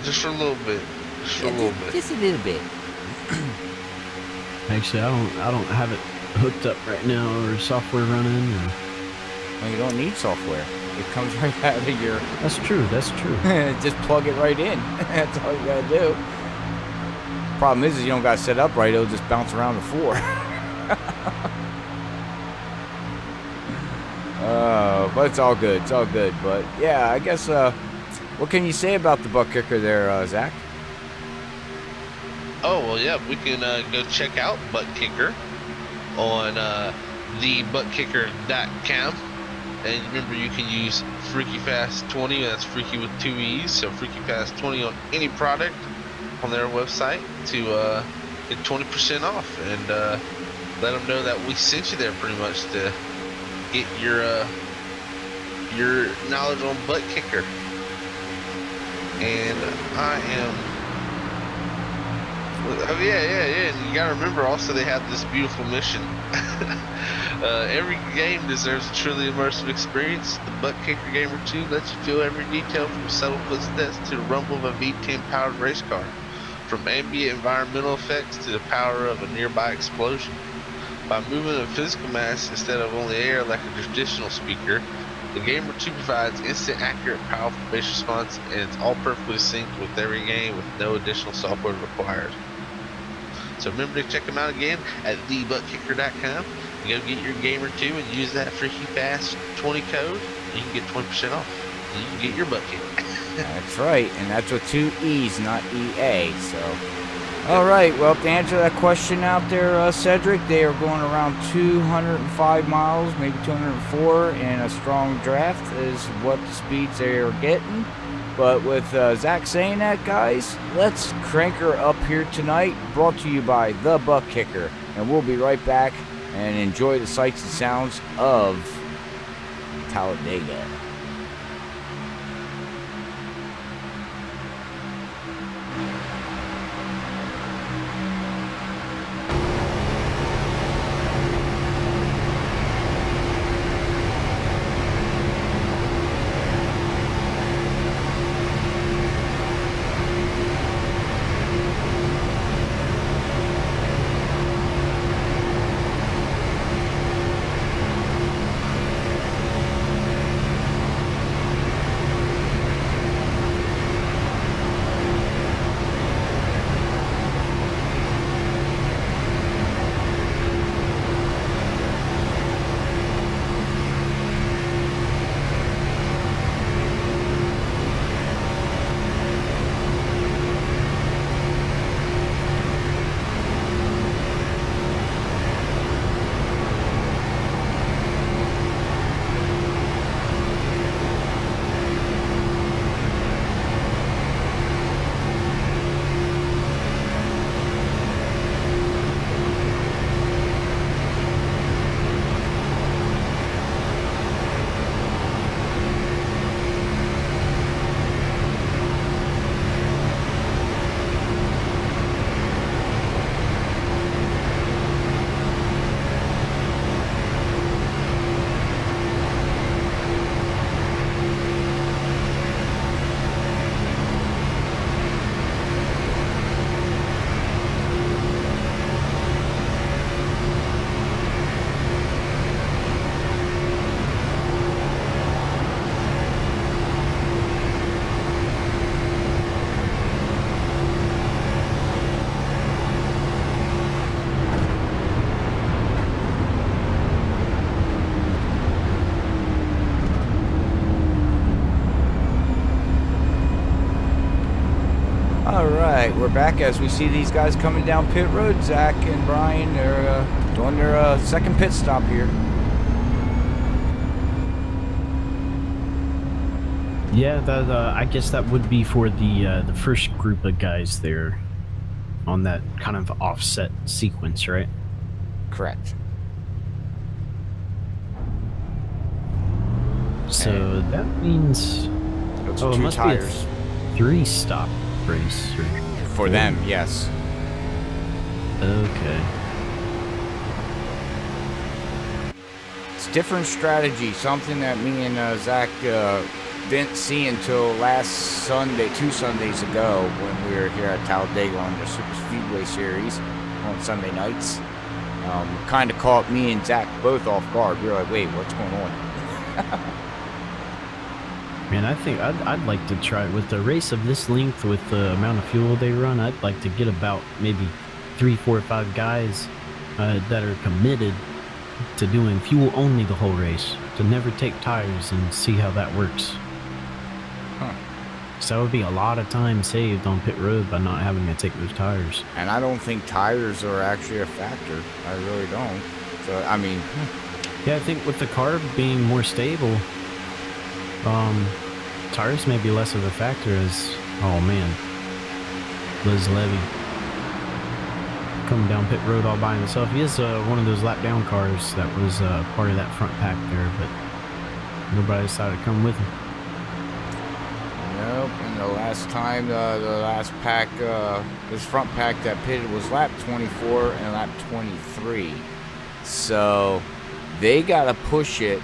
Just for a little bit. Just for a little bit. Just a little bit. Actually, I don't have it hooked up right now or software running. Or... Well, you don't need software. It comes right out of your... That's true. That's true. Just plug it right in. That's all you gotta do. Problem is you don't got to set up right. It'll just bounce around the floor. But it's all good. It's all good. But yeah, I guess. What can you say about the ButtKicker there, Zach? Oh well, yeah, we can go check out ButtKicker on thebuttkicker.com, and remember you can use FreakyFast20. That's freaky with 2 E's, so FreakyFast20 on any product on their website to get 20% off, and let them know that we sent you there pretty much to get your knowledge on ButtKicker. And I am, oh yeah, and you gotta remember also they have this beautiful mission. Every game deserves a truly immersive experience. The ButtKicker Gamer2 lets you feel every detail from subtle footsteps to the rumble of a V10 powered race car. From ambient environmental effects to the power of a nearby explosion. By moving a physical mass instead of only air like a traditional speaker, the Gamer2 provides instant, accurate, powerful bass response, and it's all perfectly synced with every game with no additional software required. So remember to check them out again at thebuttkicker.com. You go get your Gamer2 and use that FreakyFast20 code, and you can get 20% off. And you can get your butt kicked. That's right, and that's with 2 E's, not EA. So, all right. Well, to answer that question out there, Cedric, they are going around 205 miles, maybe 204, and a strong draft is what the speeds they are getting. But with Zach saying that, guys, let's crank her up here tonight. Brought to you by the ButtKicker, and we'll be right back and enjoy the sights and sounds of Talladega. right, we're back as we see these guys coming down pit road. Zach and Brian, they're doing their second pit stop here. Yeah, that I guess that would be for the first group of guys there on that kind of offset sequence, right? Correct. So that means It's it two must tires. be a 3-stop race. For them, yes. Okay. It's different strategy, something that me and Zach didn't see until last Sunday, 2 Sundays ago, when we were here at Talladega on the Super Speedway Series on Sunday nights. Kind of caught me and Zach both off guard. We were like, wait, what's going on? Man, I think I'd like to try with the race of this length with the amount of fuel they run. I'd like to get about maybe 3, 4, 5 guys that are committed to doing fuel only the whole race, to never take tires, and see how that works. Huh. So that would be a lot of time saved on pit road by not having to take those tires. And I don't think tires are actually a factor. I really don't. So, I mean, Yeah, I think with the car being more stable, tires may be less of a factor as, oh man, Liz Levy coming down pit road all by himself. He is one of those lap down cars that was part of that front pack there, but nobody decided to come with him. nope. And the last time, the last pack, this front pack that pitted was lap 24 and lap 23. So they got to push it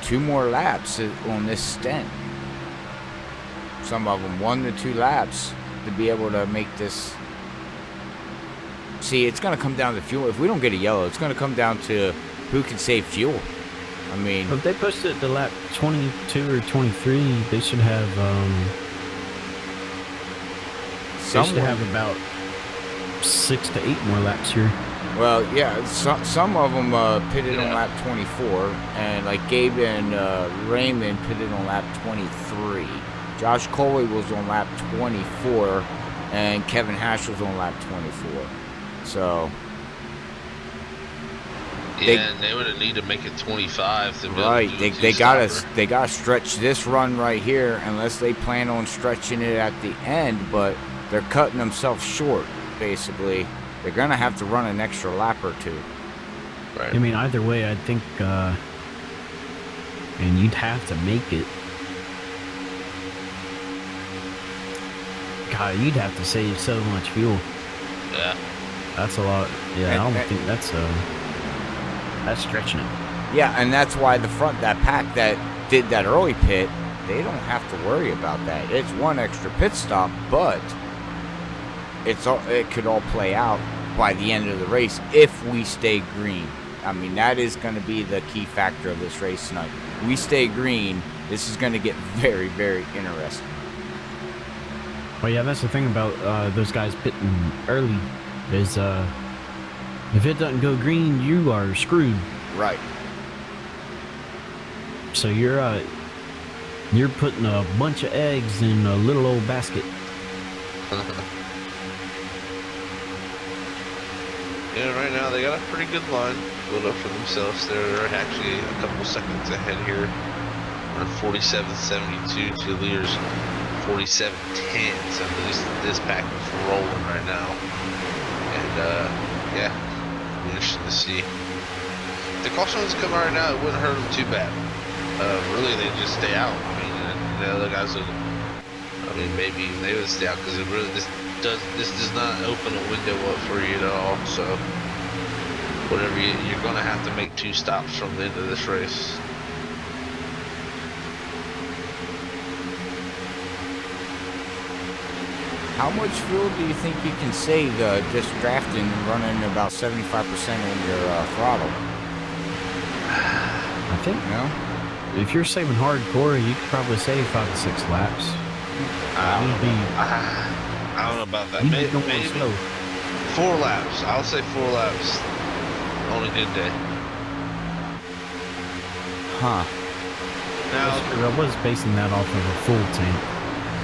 2 more laps on this stint. Some of them 1 to 2 laps to be able to make this. See, it's going to come down to fuel. If we don't get a yellow, it's going to come down to who can save fuel. I mean, If they pushed it to lap 22 or 23, they should have about 6 to 8 more laps here. well, yeah, some of them pitted on lap 24, and like Gabe and Raymond pitted on lap 23. Josh Coley was on lap 24, and Kevin Hash was on lap 24. So Yeah, and they would have need to make it 25 to be right, able to do a they gotta two-stopper. stretch this run right here, unless they plan on stretching it at the end. But they're cutting themselves short. Basically, they're gonna have to run an extra lap or 2. Right. I mean, either way, I think, and you'd have to make it. God, you'd have to save so much fuel. Yeah. That's a lot. Yeah, I And- don't think that's stretching it. Yeah, and that's why that pack that did that early pit, they don't have to worry about that. It's 1 extra pit stop, but it could all play out by the end of the race if we stay green. I mean, that is going to be the key factor of this race tonight. We stay green, this is going to get very, very interesting. Well, yeah, that's the thing about those guys pitting early is if it doesn't go green, you are screwed. Right. So you're putting a bunch of eggs in a little old basket. Yeah, right now they got a pretty good line built up for themselves. They're actually a couple seconds ahead here. We're 47.72 to leaders 47.10. So this pack is rolling right now. And yeah, it'll be interesting to see. If the cautions come out right now, it wouldn't hurt them too bad. Really, they just stay out. I mean, and the other guys would. I mean, maybe they would stay out because it really this does not open a window up for you at all. So whatever you're going to have to make 2 stops from the end of this race. How much fuel do you think you can save just drafting and running about 75% on your throttle? I think No? if you're saving hardcore, you could probably save 5 to 6 laps. I You'd be don't know about that. you'd be Maybe, going maybe slow. 4 laps. I'll say 4 laps on a good day. Huh. Now, That's true. I was basing that off of a full tank.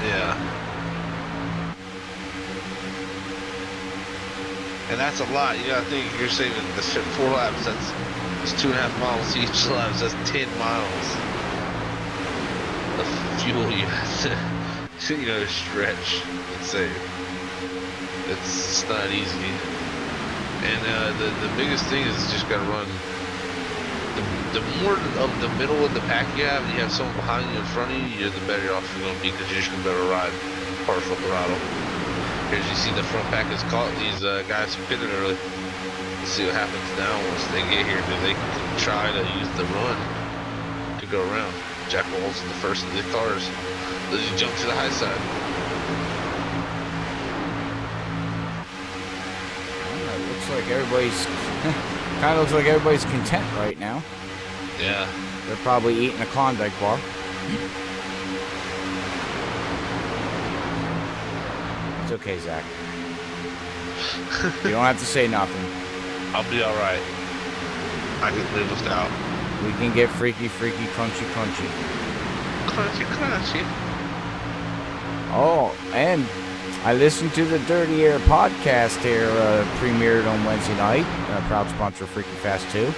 yeah. And that's a lot. You gotta think you're saving the 4 laps. That's 2.5 miles each lap. So that's 10 miles of fuel you have to, stretch and save. It's not easy. And the biggest thing is just gotta run. The more of the middle of the pack you have, and you have someone behind you in front of you, the better off you're gonna be because you're just gonna be able to ride partial throttle. Here's you see the front pack is caught these guys who pitted early. Let's see what happens now once they get here. Do they can try to use the run to go around? Jack Wall's in the first of the cars. Does he jump to the high side? Looks like everybody's kind of looks like everybody's content right now. Yeah. They're probably eating a Klondike bar. It's okay, Zach. You don't have to say nothing. I'll be all right. I can live without. We can get freaky, freaky, crunchy, crunchy. Crunchy, crunchy. Oh, and I listened to the Dirty Air podcast here, premiered on Wednesday night. Proud sponsor of Freaky Fast 2.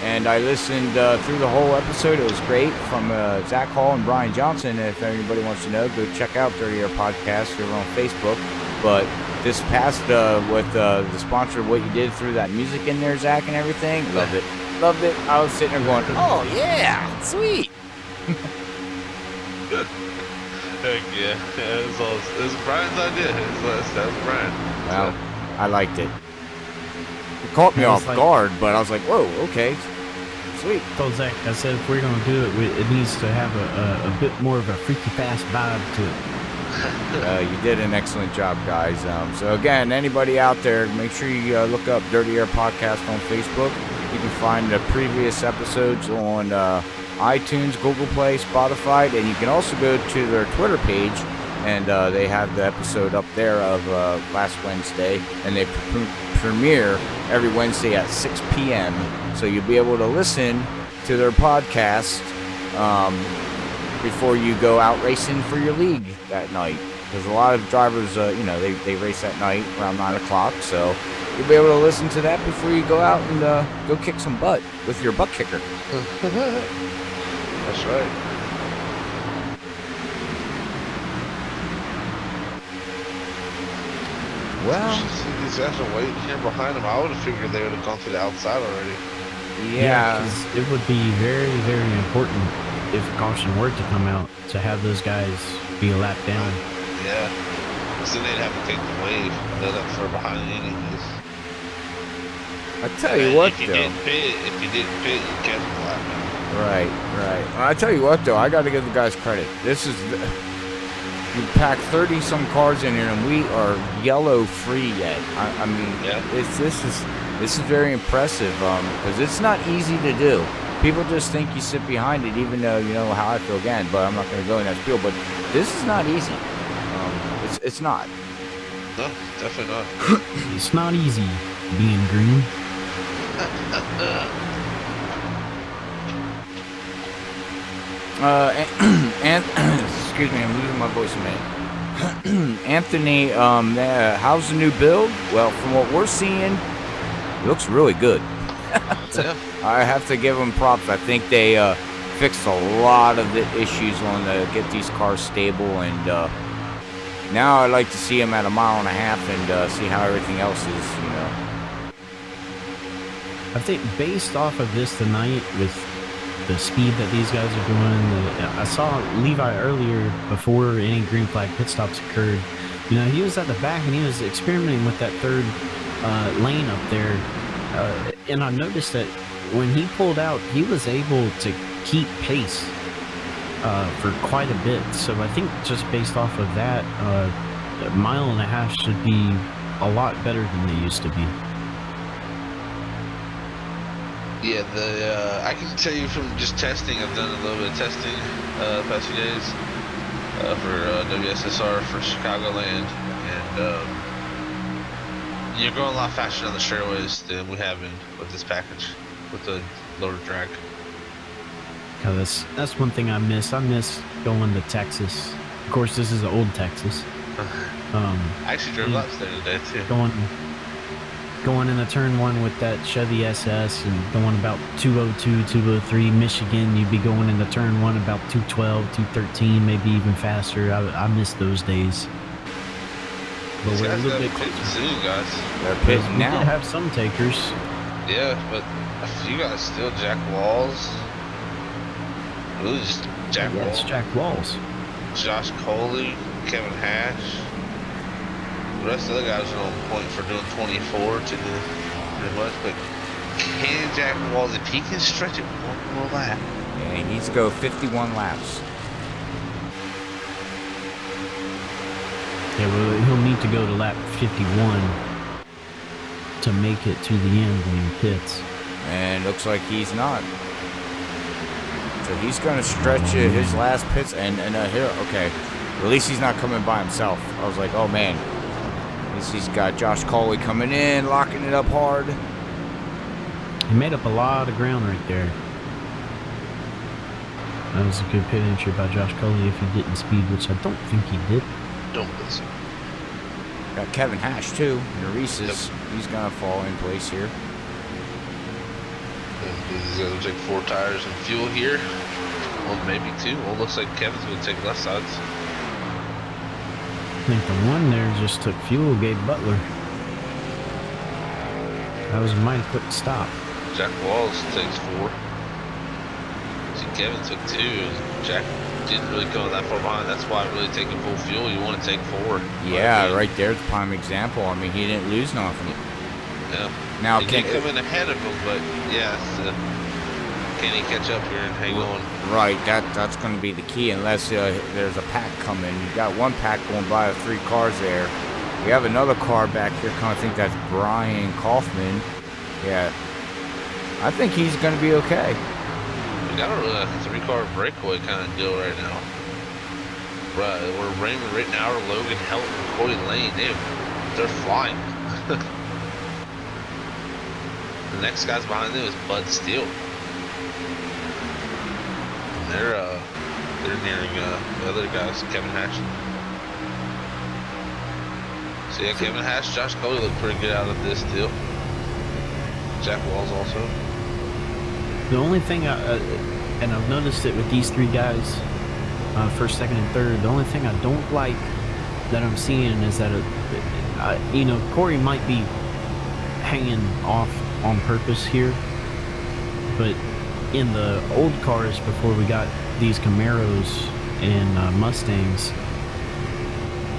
And I listened through the whole episode. It was great from Zach Hall and Brian Johnson. If anybody wants to know, go check out Dirty Air podcast here on Facebook. But this past with the sponsor of what you did through that music in there, Zach, and everything, loved it. Loved it. I was sitting there going, oh, yeah, sweet. Heck yeah. It was Brian's idea. That was Brian. Well, I liked it. It caught me off guard, but I was like, whoa, okay. Sweet. I told Zach, I said, if we're going to do it, it needs to have a bit more of a freaky fast vibe to it. You did an excellent job, guys. So again, anybody out there, make sure you look up Dirty Air Podcast on Facebook. You can find the previous episodes on iTunes, Google Play, Spotify, and you can also go to their Twitter page, and they have the episode up there of last Wednesday, and they premiere every Wednesday at 6 p.m. So you'll be able to listen to their podcast before you go out racing for your league that night. Because a lot of drivers, they race at night around 9 o'clock, so you'll be able to listen to that before you go out and go kick some butt with your butt kicker. That's right. Well, these guys are waiting here behind them. I would have figured they would have gone to the outside already. yeah. 'Cause it would be very, very important if caution were to come out to have those guys be a lap down. Yeah. So then they'd have to take the wave. They'd have to throw behind anyways. I tell you what, if you though. didn't pit, you catch the lap down. Right. I tell you what, though, I got to give the guys credit. This is you packed 30 some cars in here, and we are yellow free yet. I mean, Yeah. this is very impressive because it's not easy to do. People just think you sit behind it, even though you know how I feel again. But I'm not going to go in that spiel. But this is not easy. It's not. No, definitely not. It's not easy being green. And excuse me, I'm losing my voice a minute. Anthony, how's the new build? Well, from what we're seeing, it looks really good. Yeah. I have to give them props. I think they fixed a lot of the issues on get these cars stable, and now I'd like to see them at 1.5 miles and see how everything else is, I think based off of this tonight with the speed that these guys are doing, I saw Levi earlier before any green flag pit stops occurred. He was at the back and he was experimenting with that third lane up there. And I noticed that when he pulled out, he was able to keep pace for quite a bit. So I think just based off of that, 1.5 miles should be a lot better than they used to be. Yeah, I can tell you from just testing, I've done a little bit of testing the past few days for WSSR for Chicagoland, and you're going a lot faster on the straightaways than we have been with this package, with the lower drag. That's one thing I miss. I miss going to Texas. Of course, this is old Texas. I actually drove laps there today too. going into turn 1 with that Chevy SS and going about 202, 203 Michigan, you'd be going into turn 1 about 212, 213, maybe even faster. I miss those days. But These we're a guys little gotta bit be pitting closer. soon, guys. They're We pitting did now. have some takers. Yeah, but a few guys still. Jack Walls. Really just Jack Yeah, Walls. it's Jack Walls. Josh Coley, Kevin Hash. The rest of the guys are on point for doing 24 to do pretty much, but can Jack Walls, if he can stretch it one more lap? Yeah, he needs to go 51 laps. Yeah, well, he'll need to go to lap 51 to make it to the end when he pits. And looks like he's not. So he's going to stretch his last pits and here. Okay, at least he's not coming by himself. I was like, oh man, he's got Josh Coley coming in, locking it up hard. He made up a lot of ground right there. That was a good pit entry by Josh Coley if he didn't speed, which I don't think he did. Don't listen. Got Kevin Hash too. Reese's, he's going to fall in place here. He's gonna take 4 tires and fuel here. Well, maybe 2. Well, looks like Kevin's gonna take left sides. I think the one there just took fuel, Gabe Butler. That was a mighty quick stop. Jack Walls takes 4. See, Kevin took 2. Jack didn't really go that far behind. That's why really taking full fuel, you want to take 4. Yeah, right there's a prime example. I mean, he didn't lose nothing. Yeah. Now, He did come in ahead of him, but yeah, can he catch up here and hang on? Right, that's going to be the key unless there's a pack coming. You got one pack going by with 3 cars there. We have another car back here. I think that's Brian Kaufman. Yeah, I think he's going to be okay. We got a 3-car breakaway kind of deal right now. Right, we're Raymond Rittenauer, Logan Helton, Cody Lane. They're flying. The next guy's behind them is Bud Steele. And they're nearing the other guys, Kevin Hash. So yeah, Kevin Hash, Josh Coley look pretty good out of this deal. Jack Walls also. The only thing, and I've noticed it with these 3 guys, first, second, and third, the only thing I don't like that I'm seeing is that, you know, Corey might be hanging off on purpose here, but in the old cars before we got these Camaros and Mustangs,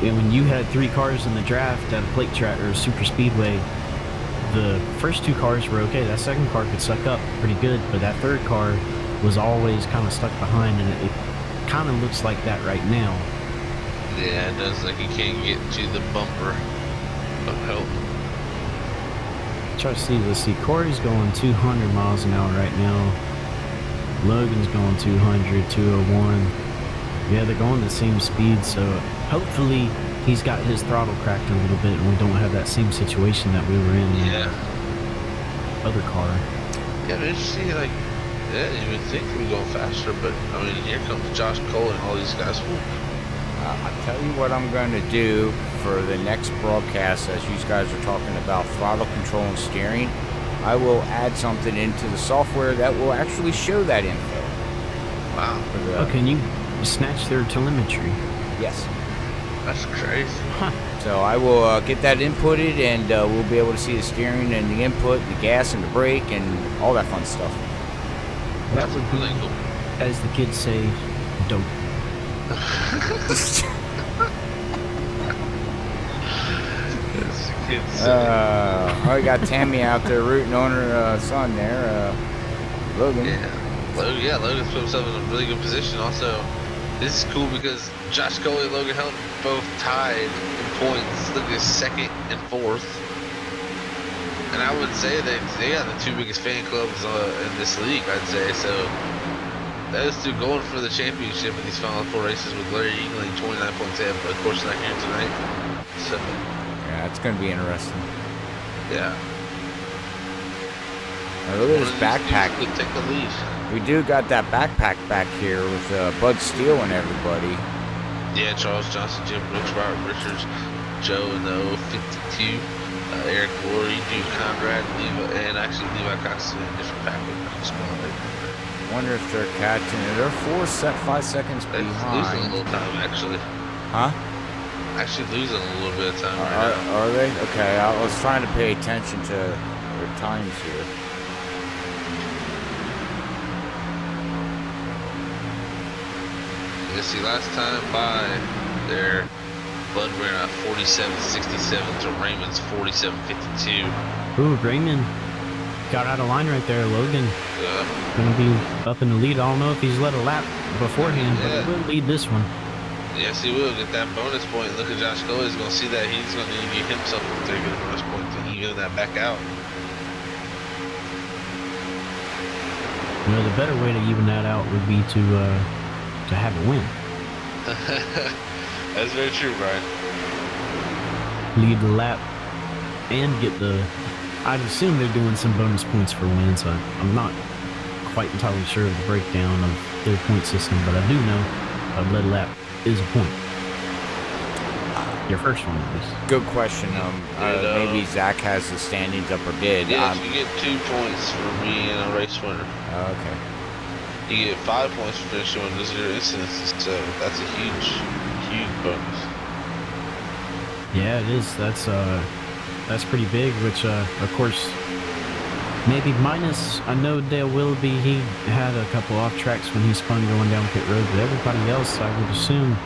and when you had 3 cars in the draft at a plate track or a super speedway, the first 2 cars were okay. That second car could suck up pretty good, but that third car was always kind of stuck behind, and it kind of looks like that right now. Yeah, it does. Like you can't get to the bumper of help. Try to see, let's see, Corey's going 200 miles an hour right now. Logan's going 200, 201. Yeah, they're going the same speed, so hopefully he's got his throttle cracked a little bit and we don't have that same situation that we were in Yeah. other car. Yeah, but you see, like, yeah, you would think we'd go faster, but I mean, here comes Josh Cole and all these guys. I'll tell you what I'm going to do for the next broadcast, as you guys are talking about throttle control and steering. I will add something into the software that will actually show that info. Wow, Oh, can you snatch their telemetry? Yes. that's crazy. Huh. So I will get that inputted, and we'll be able to see the steering and the input, the gas and the brake, and all that fun stuff. That would be, Illegal. as the kids say, dope. I got Tammy out there rooting on her son there, Logan. Yeah, Logan's put himself in a really good position. Also, this is cool because Josh Coley and Logan Helton both tied in points. Look at 2nd and 4th. And I would say that they are the 2 biggest fan clubs in this league, I'd say. So those 2 going for the championship in these final 4 races with Larry Eagling 29 points ahead, but of course not here tonight. So Yeah, it's going to be interesting. yeah. Now, look at this backpack. Could take the lead. We do got that backpack back here with Bud Steele and everybody. Yeah, Charles Johnson, Jim Brooks, Robert Richards, Joe in the 052. Eric Laurie, Duke Conrad, and actually Levi Cox in a different package. Wonder if they're catching it. They're 5 seconds They're losing a behind. little time, actually. Huh? Actually losing a little bit of time right now. Are they? Okay, I was trying to pay attention to their times here. You see, last time by there, Bud ran at 47.67 to Raymond's 47.52. Ooh, Raymond got out of line right there. Logan gonna be up in the lead. I don't know if he's led a lap beforehand, but he will lead this one. Yes, he will get that bonus point. Look at Josh Cole. He's going to see that. He's going to need to get himself a particular bonus point to even that back out. Well, the better way to even that out would be to have a win. That's very true, Brian. Lead the lap and get the... I'd assume they're doing some bonus points for wins. I'm not quite entirely sure of the breakdown of their point system, but I do know a lead lap is a point. Your first one, at least. Good question. Maybe Zach has the standings up or did. Yeah, you get 2 points for being a race winner. Okay. You get 5 points for finishing with 0 incidents, so that's a huge, huge bonus. Yeah, it is. That's pretty big, which, of course, maybe minus, I know Dale Willoughby, he had a couple off tracks when he spun going down pit road, but everybody else, I would assume,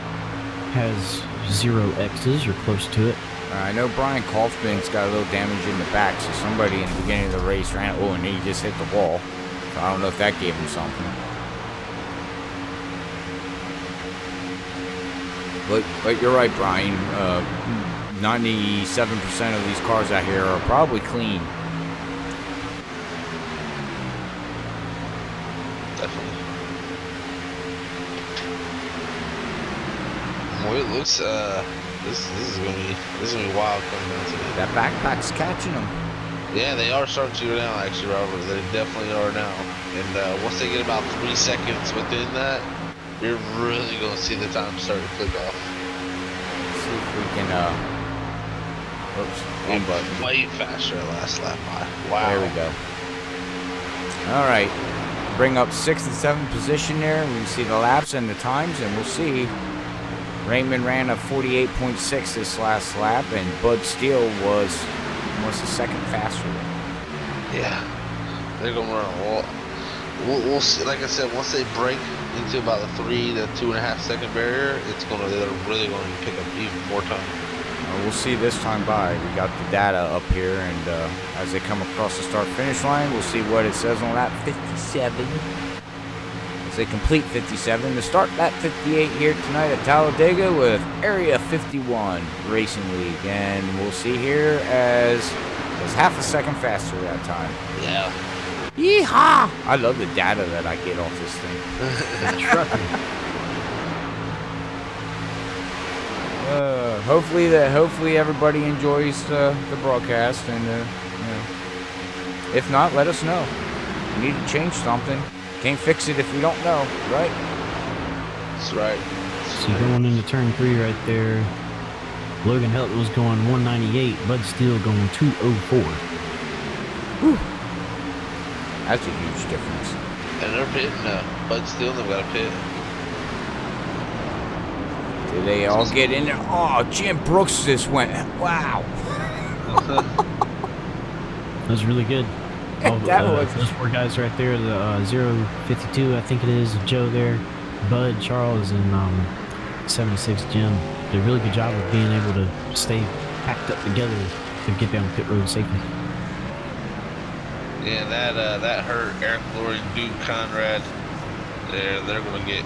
has 0 X's or close to it. I know Brian Kaufman's got a little damage in the back, so somebody in the beginning of the race ran, and he just hit the wall. So I don't know if that gave him something. But you're right, Brian. 97% of these cars out here are probably clean. Definitely. Well, it looks this is gonna be wild coming down today. That backpack's catching them. Yeah, they are starting to go down, actually, Robert. They definitely are now. And once they get about 3 seconds within that, you're really going to see the time start to click off. Let's see if we can, oops, one button. Way faster at last lap by. Wow. There we go. All right. Bring up 6th and 7th position there. We can see the laps and the times, and we'll see. Raymond ran a 48.6 this last lap, and Bud Steele was almost a second faster. Yeah, they're gonna run a lot. We'll see. Like I said, once they break into about the 3 to 2.5 second barrier, they're really going to pick up even more time. We'll see this time by. We got the data up here, and as they come across the start-finish line, we'll see what it says on lap 57. As they complete 57 to start lap 58 here tonight at Talladega with Area 51 Racing League, and we'll see here as it's half a second faster that time. Yeah. Yeehaw! I love the data that I get off this thing. Hopefully everybody enjoys the broadcast, and if not, let us know. We need to change something. Can't fix it if we don't know, right? That's right. So going into turn 3 right there, Logan Helton was going 198, Bud Steele going 204. Whew. That's a huge difference. And they're pitting Bud Steele, they've got a pit. Do they all get in there? Oh, Jim Brooks just went, wow. That was really good. Those 4 guys right there, the 052, I think it is, Joe there, Bud, Charles, and 76 Jim. Did a really good job of being able to stay packed up together to get down pit road safely. Yeah, that hurt Eric Laurie, Duke Conrad. They're going to get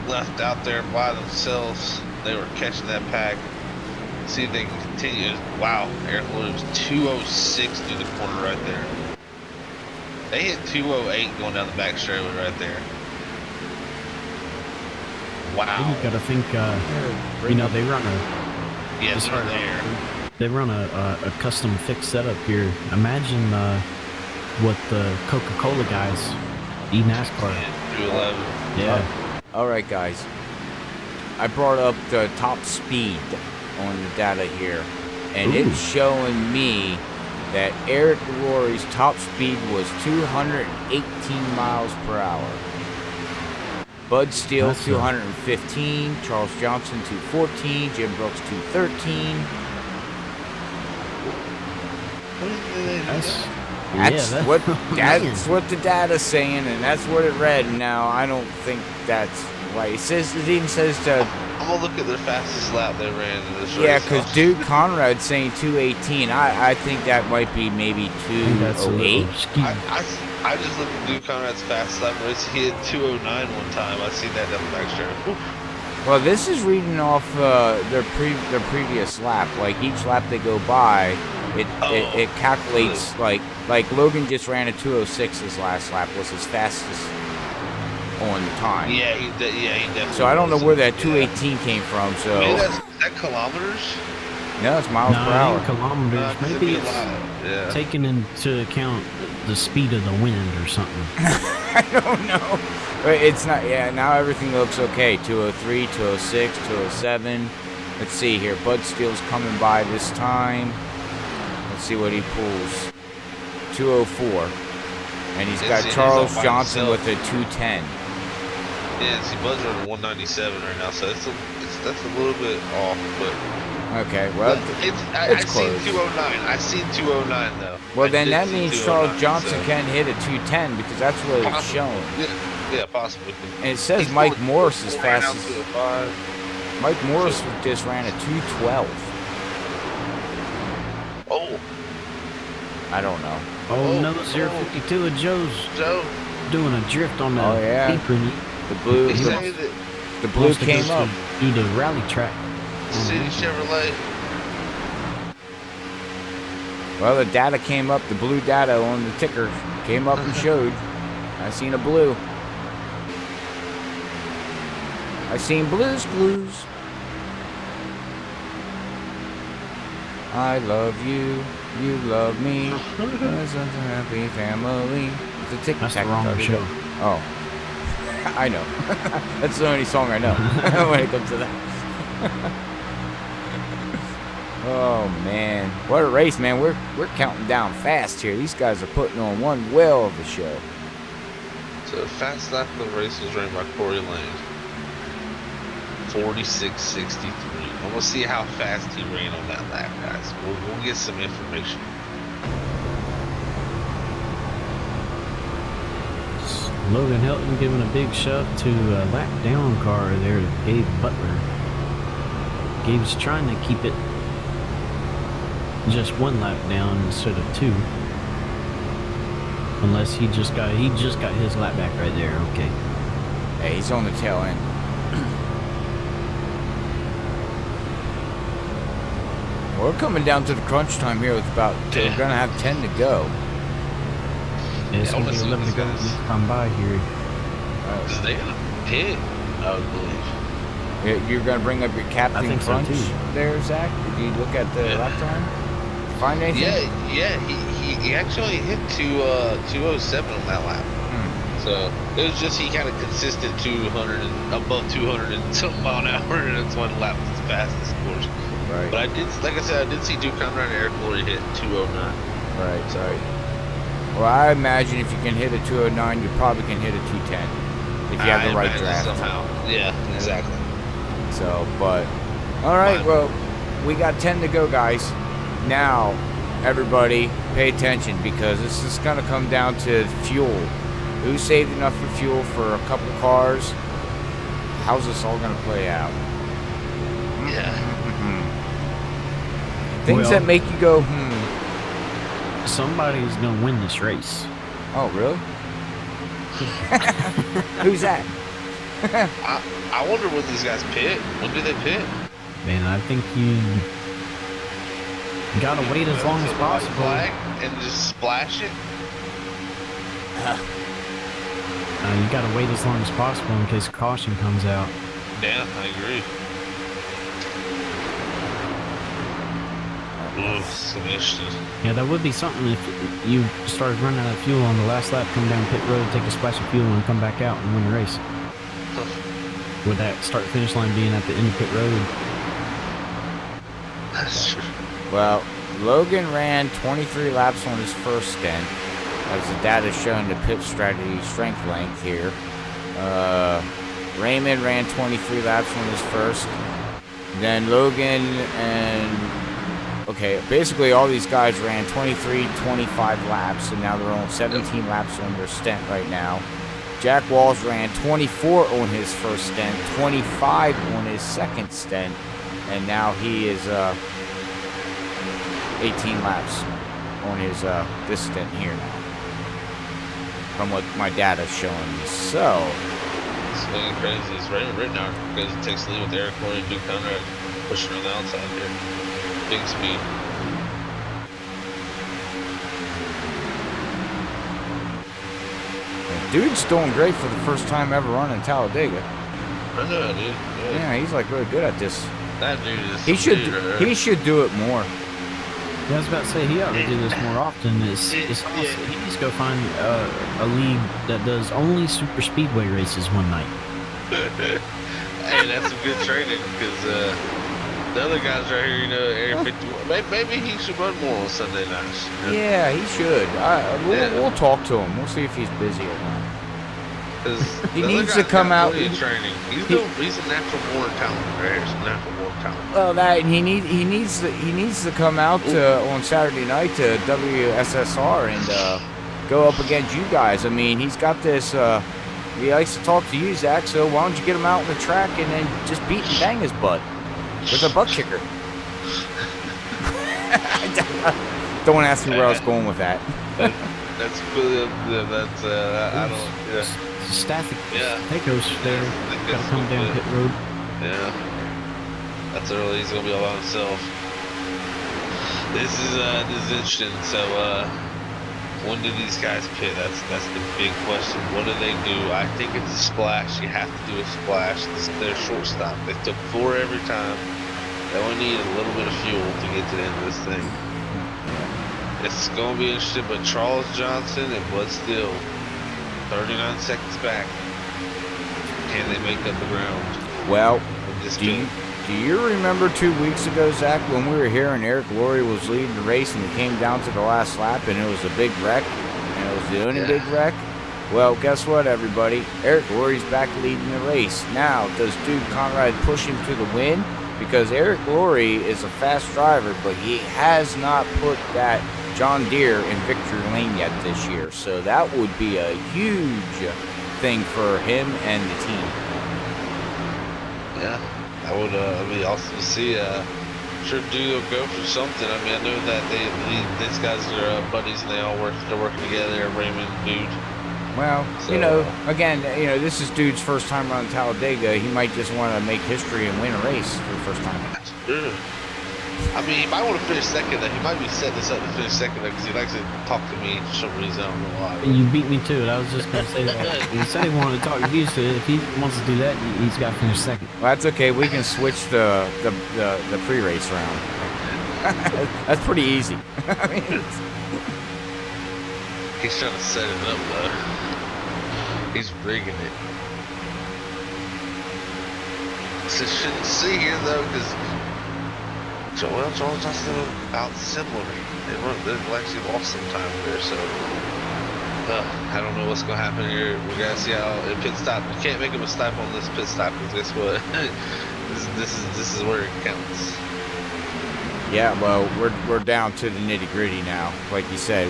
left out there by themselves. They were catching that pack. See if they can continue. Wow, Eric Laurie was 206 through the corner right there. They hit 208 going down the back straightaway right there. Wow. You gotta think, they run a... Yeah, they're there. They run a custom fixed setup here. Imagine what the Coca-Cola guys, NASCAR. 211. Yeah. All right, guys. I brought up the top speed on the data here. and it's showing me that Eric Rory's top speed was 218 miles per hour. Bud Steele, That's 215. Charles Johnson, 214. Jim Brooks, 213. That's what the data's saying, and that's what it read. Now, I don't think that's right. It even says to... I'm gonna look at their fastest lap they ran in this race. Yeah, because Duke Conrad's saying 218. I think that might be maybe 208. I just looked at Duke Conrad's fastest lap race. He had 209 one time. I seen that down the backstretch. Well, this is reading off their previous lap. Like each lap they go by, it calculates like Logan just ran a 206 his last lap, was his fastest on time. Yeah, he definitely. So I don't know where that 218 came from. So maybe is that kilometers? No, it's miles per hour. Kilometers. Maybe it's taking into account the speed of the wind or something. I don't know. But it's not. Yeah, now everything looks okay. 203, 206, 207. Let's see here. Bud Steele's coming by this time. Let's see what he pulls. 204. And he's got Charles Johnson with a 210. Yeah, see, Bud's running 197 right now, so that's a little bit off, but... Okay, well, I've seen 209. I've seen 209, though. Well, then that means Charles Johnson can hit a 210, because that's what it's showing. Yeah, possibly. And it says Mike Morris is fastest. Mike Morris just ran a 212. Oh. I don't know. Oh, no, 052 of Joe's doing a drift on the apron. The blue came up. Do the rally track. City Chevrolet. Well, the data came up. The blue data on the ticker came up and showed. I seen a blue. I seen Blues Clues. I love you. You love me. It's a happy family. It's a tic tac. That's the wrong show. Oh. I know. That's the only song I know when it comes to that. Oh man, what a race, man! We're counting down fast here. These guys are putting on one whale of a show. So fast lap of the race was ran by Corey Lane. 46.63. I'm gonna see how fast he ran on that lap, guys. We'll get some information. Logan Helton giving a big shove to a lap down car there to Gabe Butler. Gabe's trying to keep it just one lap down instead of two. Unless he just got his lap back right there. Okay. Hey, he's on the tail end. We're coming down to the crunch time here with about, we're gonna have 10 to go. Yeah, it's gonna be 11 to go when you come by here. They're gonna pit, I would believe. You're gonna bring up your captain crunch there, Zach? Did you look at the lap time? Find anything? Yeah, he actually hit 207 on that lap. So it was just he kind of consistent 200 and above 200 and something mile an hour, and it's one lap that's fastest, of course. Right. But I did, like I said, I did see Duke Conrad and Eric Lorry hit 209. Right, sorry. Well, I imagine if you can hit a 209, you probably can hit a 210 if you have the right draft. Somehow. Yeah, exactly. So, but all right, well, we got 10 to go, guys. Now, everybody, pay attention because this is going to come down to fuel. Who saved enough for fuel for a couple cars? How's this all going to play out? Yeah. Things that make you go, Somebody's going to win this race. Oh, really? Who's that? I wonder when these guys pit. When do they pit? Man, I think you gotta wait as long as possible. Flag and just splash it? You gotta wait as long as possible in case caution comes out. Yeah, I agree. Yeah, that would be something if you started running out of fuel on the last lap, come down pit road, take a splash of fuel, and come back out and win the race. Would that start-finish line being at the end of pit road? That's true. Well, Logan ran 23 laps on his first stint, as the data is showing the pit strategy strength length here. Raymond ran 23 laps on his first. Then Logan and, okay, basically all these guys ran 23, 25 laps, and now they're on 17 laps on their stint right now. Jack Walls ran 24 on his first stint, 25 on his second stint, and now he is 18 laps on his this stint here now, from what my data's showing me. So it's looking crazy. It's Raymond Rittenhour because it takes the lead with Eric Lorry and Duke Conrad pushing on the outside here. Big speed. Dude's doing great for the first time ever running Talladega. I know, dude. Yeah, he's like really good at this. That dude is. He should do it more. Yeah, I was about to say he ought to do this more often. It's awesome. He needs to go find a league that does only super speedway races one night. Hey, that's some good training because the other guys right here, you know, Area 51, maybe he should run more on Sunday nights. You know? Yeah, he should. We'll talk to him. We'll see if he's busy or not. He needs to come out. Training. He's a natural born talent. Right? He's a natural born talent. Well, that he needs to come out on Saturday night to WSSR and go up against you guys. I mean, he's got this. He likes to talk to you, Zach. So why don't you get him out on the track and then just beat and bang his butt with a butt kicker? Don't ask me where I was going with that. That's good. That's I don't. Yeah. Static. Yeah. Pecos there. Gotta come down pit road. Yeah. That's early. He's gonna be all by himself. This is interesting. So when do these guys pit? That's the big question. What do they do? I think it's a splash. You have to do a splash. This is their shortstop. They took 4 every time. They only need a little bit of fuel to get to the end of this thing. It's gonna be interesting, but Charles Johnson and Bud Steele, 39 seconds back. Can they make up the ground? Well, do you remember 2 weeks ago, Zach, when we were here and Eric Lorry was leading the race and it came down to the last lap and it was a big wreck and it was the only big wreck? Well, guess what, everybody? Eric Lorry's back leading the race. Now, does Duke Conrad push him to the win? Because Eric Lorry is a fast driver, but he has not put that John Deere in victory lane yet this year. So that would be a huge thing for him and the team. Yeah, I would be awesome to see. Sure, Duke will go for something. I mean, I know that these guys are buddies and they're working together. Raymond, Dude. Well, so, again, this is Dude's first time around Talladega. He might just want to make history and win a race for the first time. Sure. I mean, he might want to finish second. He might be setting this up to finish second because he likes to talk to me for some reason. I don't know why. You beat me to it. I was just going to say that. He said he wanted to talk to you, so if he wants to do that, he's got to finish second. Well, that's okay. We can switch the pre-race round. That's pretty easy. I mean, he's trying to set it up, though. He's rigging it. So shouldn't see here, though, because Charles Johnson about similar. They've actually lost some time there, so I don't know what's gonna happen here. We gotta see how it pit stop. You can't make a mistake on this pit stop because guess what? this is where it counts. Yeah, well, we're down to the nitty gritty now. Like you said,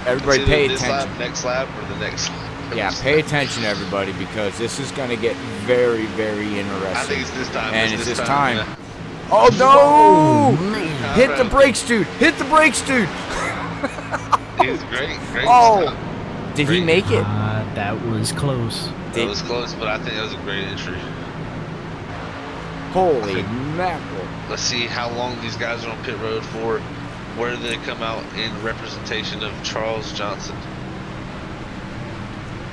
everybody pay attention. This lap, next lap, or the next lap. Yeah, pay attention, everybody, because this is going to get very, very interesting. I think it's this time. And it's this time. Yeah. Oh, no! Man. Hit the brakes, dude! Hit the brakes, dude! He's great. Oh! Did he make it? That was close. That was close, but I think that was a great entry. Holy mackerel. Let's see how long these guys are on pit road for. Where do they come out in representation of Charles Johnson?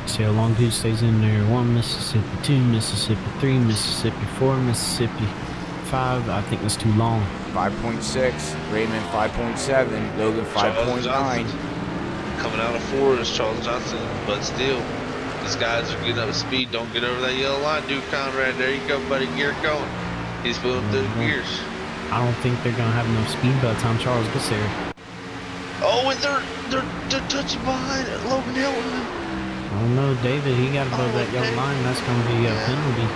See how long dude stays in there. 1 Mississippi, 2 Mississippi, 3 Mississippi, 4 Mississippi, 5. I think that's too long. 5.6. Raymond 5.7. Logan 5.9. Coming out of 4 is Charles Johnson, but still, these guys are getting up to speed. Don't get over that yellow line, Duke Conrad. There you go, buddy. Gear going. He's pulling through the gears. I don't think they're gonna have enough speed by the time Charles gets there. Oh, and they're touching behind Logan Hilton. Oh no, David, he got above that yellow line. That's gonna be a penalty.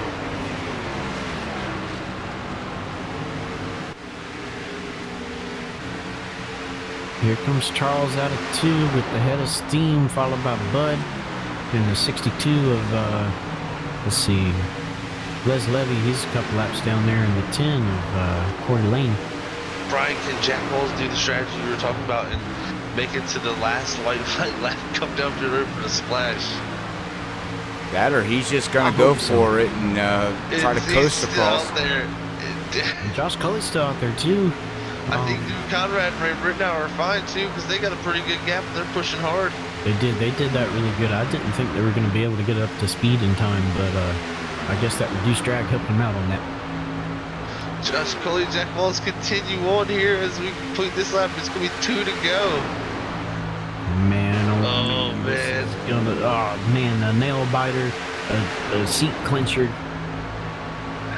Here comes Charles out of 2 with the head of steam, followed by Bud in the 62 of, let's see, Les Levy. He's a couple laps down there in the 10 of Corey Lane. Brian, can Jack Walls do the strategy we were talking about and make it to the last white flag lap, come down to the river for the splash? That or he's just gonna go for it and try to coast still across. Out there. And Josh Cully's still out there too. I think Duke Conrad and Ray Rittenauer are fine too, because they got a pretty good gap. They're pushing hard. They did that really good. I didn't think they were going to be able to get up to speed in time, but I guess that reduced drag helped them out on that. Josh Coley, Jack Walls continue on here as we complete this lap. It's going to be 2 to go. Man, Oh, man. Oh, man, a nail biter, a seat clincher.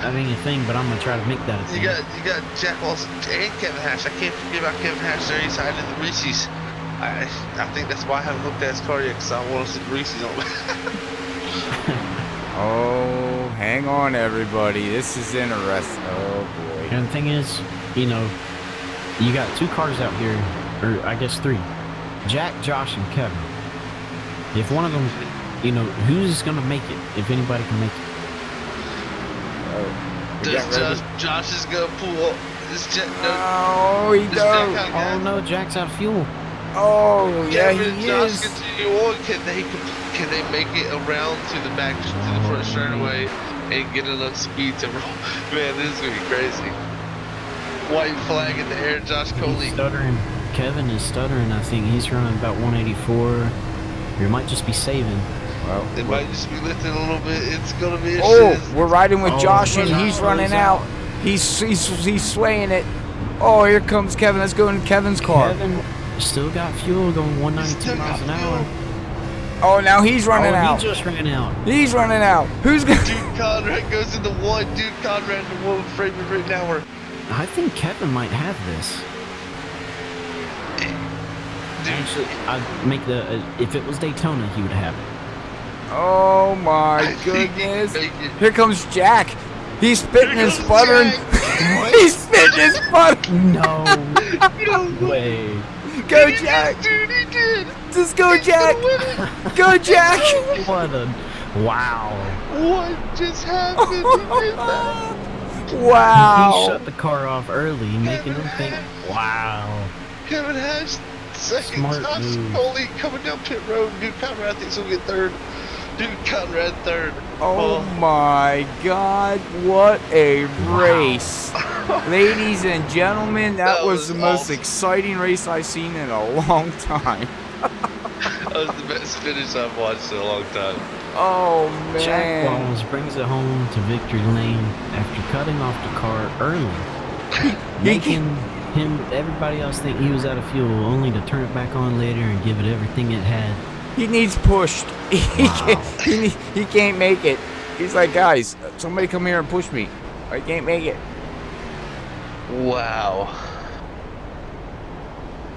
That ain't a thing, but I'm going to try to make that a thing. You got Jack Walls and Kevin Hash. I can't forget about Kevin Hash there. He's hiding in the Reese's. I think that's why I haven't looked at his car yet, because I want to see the Reese's on. Oh, hang on, everybody. This is interesting. Oh, boy. And the thing is, you know, you got 2 cars out here, or I guess 3. Jack, Josh, and Kevin. If one of them, you know, who's going to make it, if anybody can make it? Josh is going to pull up. Oh, he does. Oh, no, Jack's out of fuel. Oh, yeah, Kevin he and Josh is. continue on. Can they make it around to the back, to the front straightaway, and get enough speed to roll? Man, this is gonna be crazy. White flag in the air, Josh Coley. He's stuttering. Kevin is stuttering. I think he's running about 184. Or he might just be saving. Well, It might just be lifting a little bit. It's gonna be a oh, shiz. we're riding with Josh, and Josh he's running is out. He's swaying it. Oh, here comes Kevin. Let's go in Kevin's car. Kevin still got fuel going 192 miles an hour. Oh, now he's running out. He just ran out. He's running out. Who's going? Duke Conrad goes into 1. Duke Conrad into 1 with Raymond Rittenauer. I think Kevin might have this. Actually, I'd make the if it was Daytona, he would have it. Oh my goodness! Here comes Jack. He's spitting and sputtering. He's spitting and sputtering. No, No way. Go Jack! Dude, he did. Just go Jack! Go Jack! What a wow! What just happened? He did that. He Wow! shut the car off early, making them think, wow. Kevin Hash second. Smart Josh move. Coley coming down pit road. Duke Conrad thinks he'll get 3rd. Duke Conrad 3rd. Oh my God! What a race! Ladies and gentlemen, that was the most awesome. exciting race I've seen in a long time. That was the best finish I've watched in a long time. Oh Jack man! Walls brings it home to victory lane after cutting off the car early, making everybody else think he was out of fuel, only to turn it back on later and give it everything it had. He needs pushed. He can't make it. He's like, guys, somebody come here and push me. I can't make it. Wow.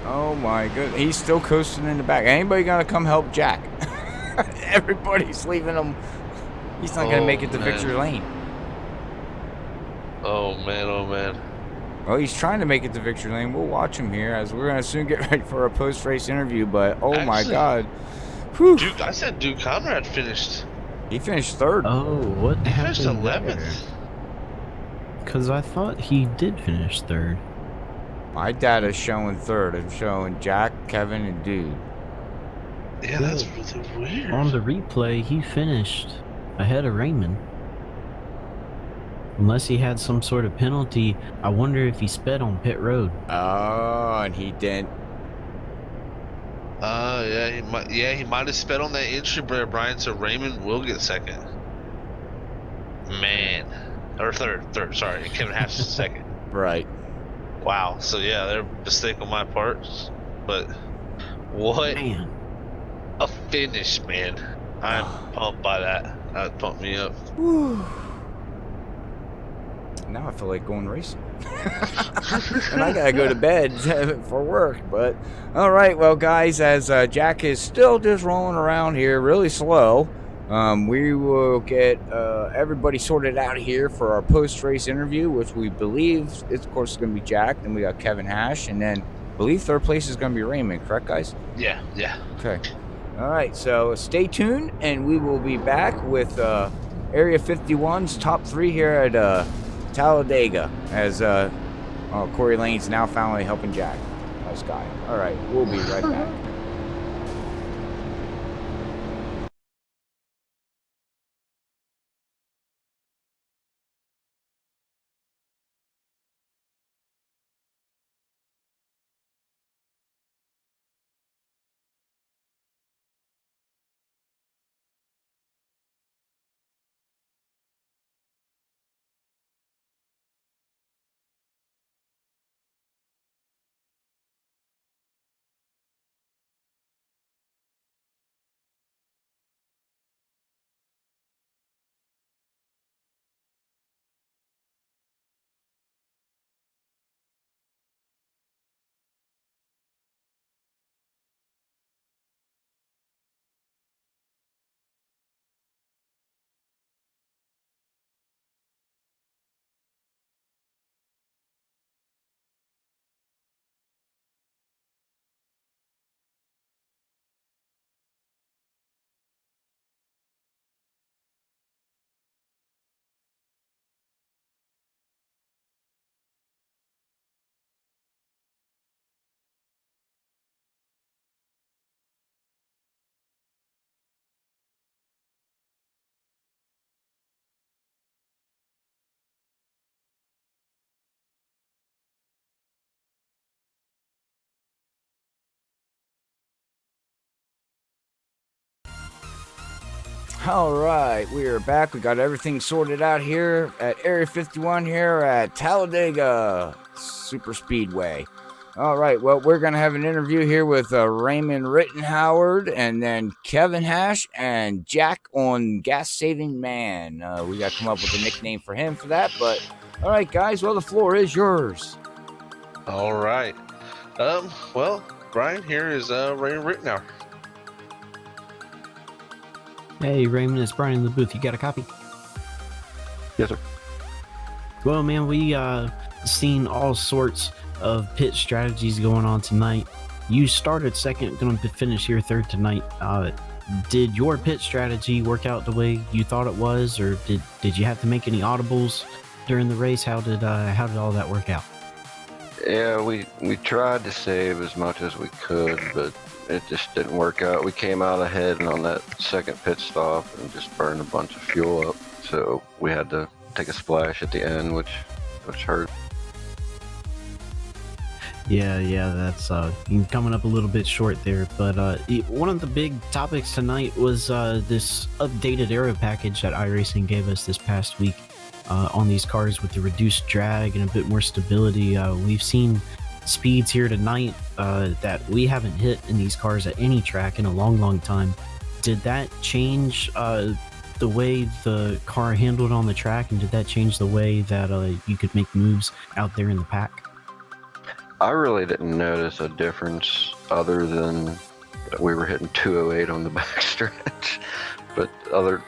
Oh my goodness. He's still coasting in the back. Anybody gonna come help Jack? Everybody's leaving him. He's not gonna make it to man. victory lane. Oh man, oh man. Well, he's trying to make it to victory lane. We'll watch him here as we're gonna soon get ready for a post-race interview. But oh my Actually, God, whew. Duke, I said Duke Conrad finished. He finished 3rd. Oh, what He finished happened 11th. Because I thought he did finish 3rd. My data's showing 3rd. It's showing Jack, Kevin, and Dude. Yeah, that's really weird. On the replay, he finished ahead of Raymond. Unless he had some sort of penalty, I wonder if he sped on pit road. Oh, and he didn't. Yeah, he might have sped on that entry, Brian. So Raymond will get 2nd. Man, or third. Sorry, Kevin Hash is 2nd. Right. Wow. So yeah, they're a mistake on my part, but what Man, a finish, man! I'm pumped by that. That pumped me up. now I feel like going racing. And I gotta go to bed for work. But all right, well, guys, as Jack is still just rolling around here really slow, we will get everybody sorted out here for our post-race interview, which we believe it's, of course, going to be Jack. Then we got Kevin Hash, and then I believe third place is going to be Raymond. Correct, guys? Yeah. Okay. All right, so stay tuned, and we will be back with Area 51's top 3 here at Talladega, as Corey Lane's now finally helping Jack. Nice guy. All right, we'll be right back. All right, we are back. We got everything sorted out here at Area 51 here at Talladega Super Speedway. All right, well, we're going to have an interview here with Raymond Rittenhoward and then Kevin Hash and Jack on Gas Saving Man. We got to come up with a nickname for him for that, but all right, guys, well, the floor is yours. All right. Well, Brian, here is Raymond Rittenhour. Hey, Raymond, it's Brian in the booth. You got a copy? Yes, sir. Well, man, we seen all sorts of pit strategies going on tonight. You started second, going to finish here third tonight. Did your pit strategy work out the way you thought it was, or did you have to make any audibles during the race? How did all that work out? Yeah, we tried to save as much as we could, but it just didn't work out. We came out ahead on that second pit stop and just burned a bunch of fuel up. So we had to take a splash at the end, which hurt. Yeah, that's coming up a little bit short there. But one of the big topics tonight was this updated aero package that iRacing gave us this past week on these cars with the reduced drag and a bit more stability. We've seen speeds here tonight that we haven't hit in these cars at any track in a long time. Did that change the way the car handled on the track, and did that change the way that you could make moves out there in the pack? I really didn't notice a difference other than that we were hitting 208 on the backstretch, but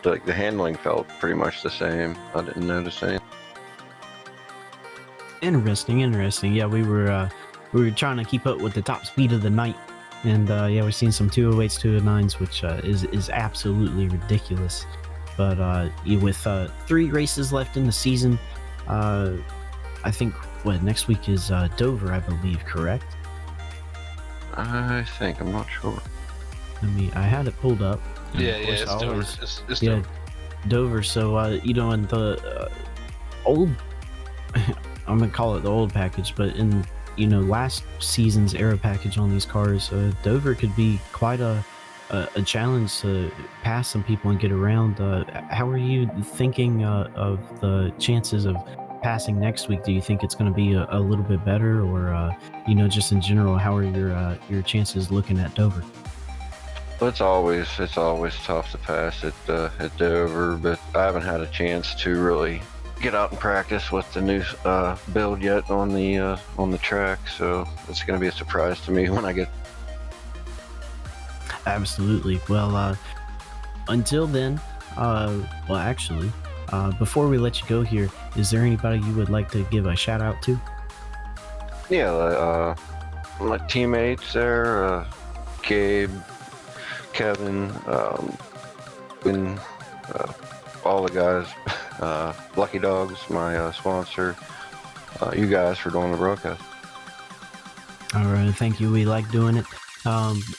the handling felt pretty much the same. I didn't notice anything. Interesting. Yeah, we were trying to keep up with the top speed of the night, and yeah, we've seen some 208s, 209s, which is absolutely ridiculous. But with 3 races left in the season, I think next week is Dover, I believe, correct? I think, I'm not sure. I had it pulled up. Yeah, it's Dover. It's yeah, Dover. Dover. So in the old, I'm gonna call it the old package, but in last season's aero package on these cars, Dover could be quite a challenge to pass some people and get around. How are you thinking of the chances of passing next week? Do you think it's going to be a little bit better, or just in general, how are your chances looking at Dover? Well, it's always tough to pass at Dover, but I haven't had a chance to really get out and practice with the new build yet on the track, so it's going to be a surprise to me when I get. Absolutely. Well, until then, well, actually, before we let you go here, is there anybody you would like to give a shout out to? Yeah, my teammates there, Gabe, Kevin, and all the guys, Lucky Dogs, my sponsor, you guys for doing the broadcast. All right, thank you. We like doing it.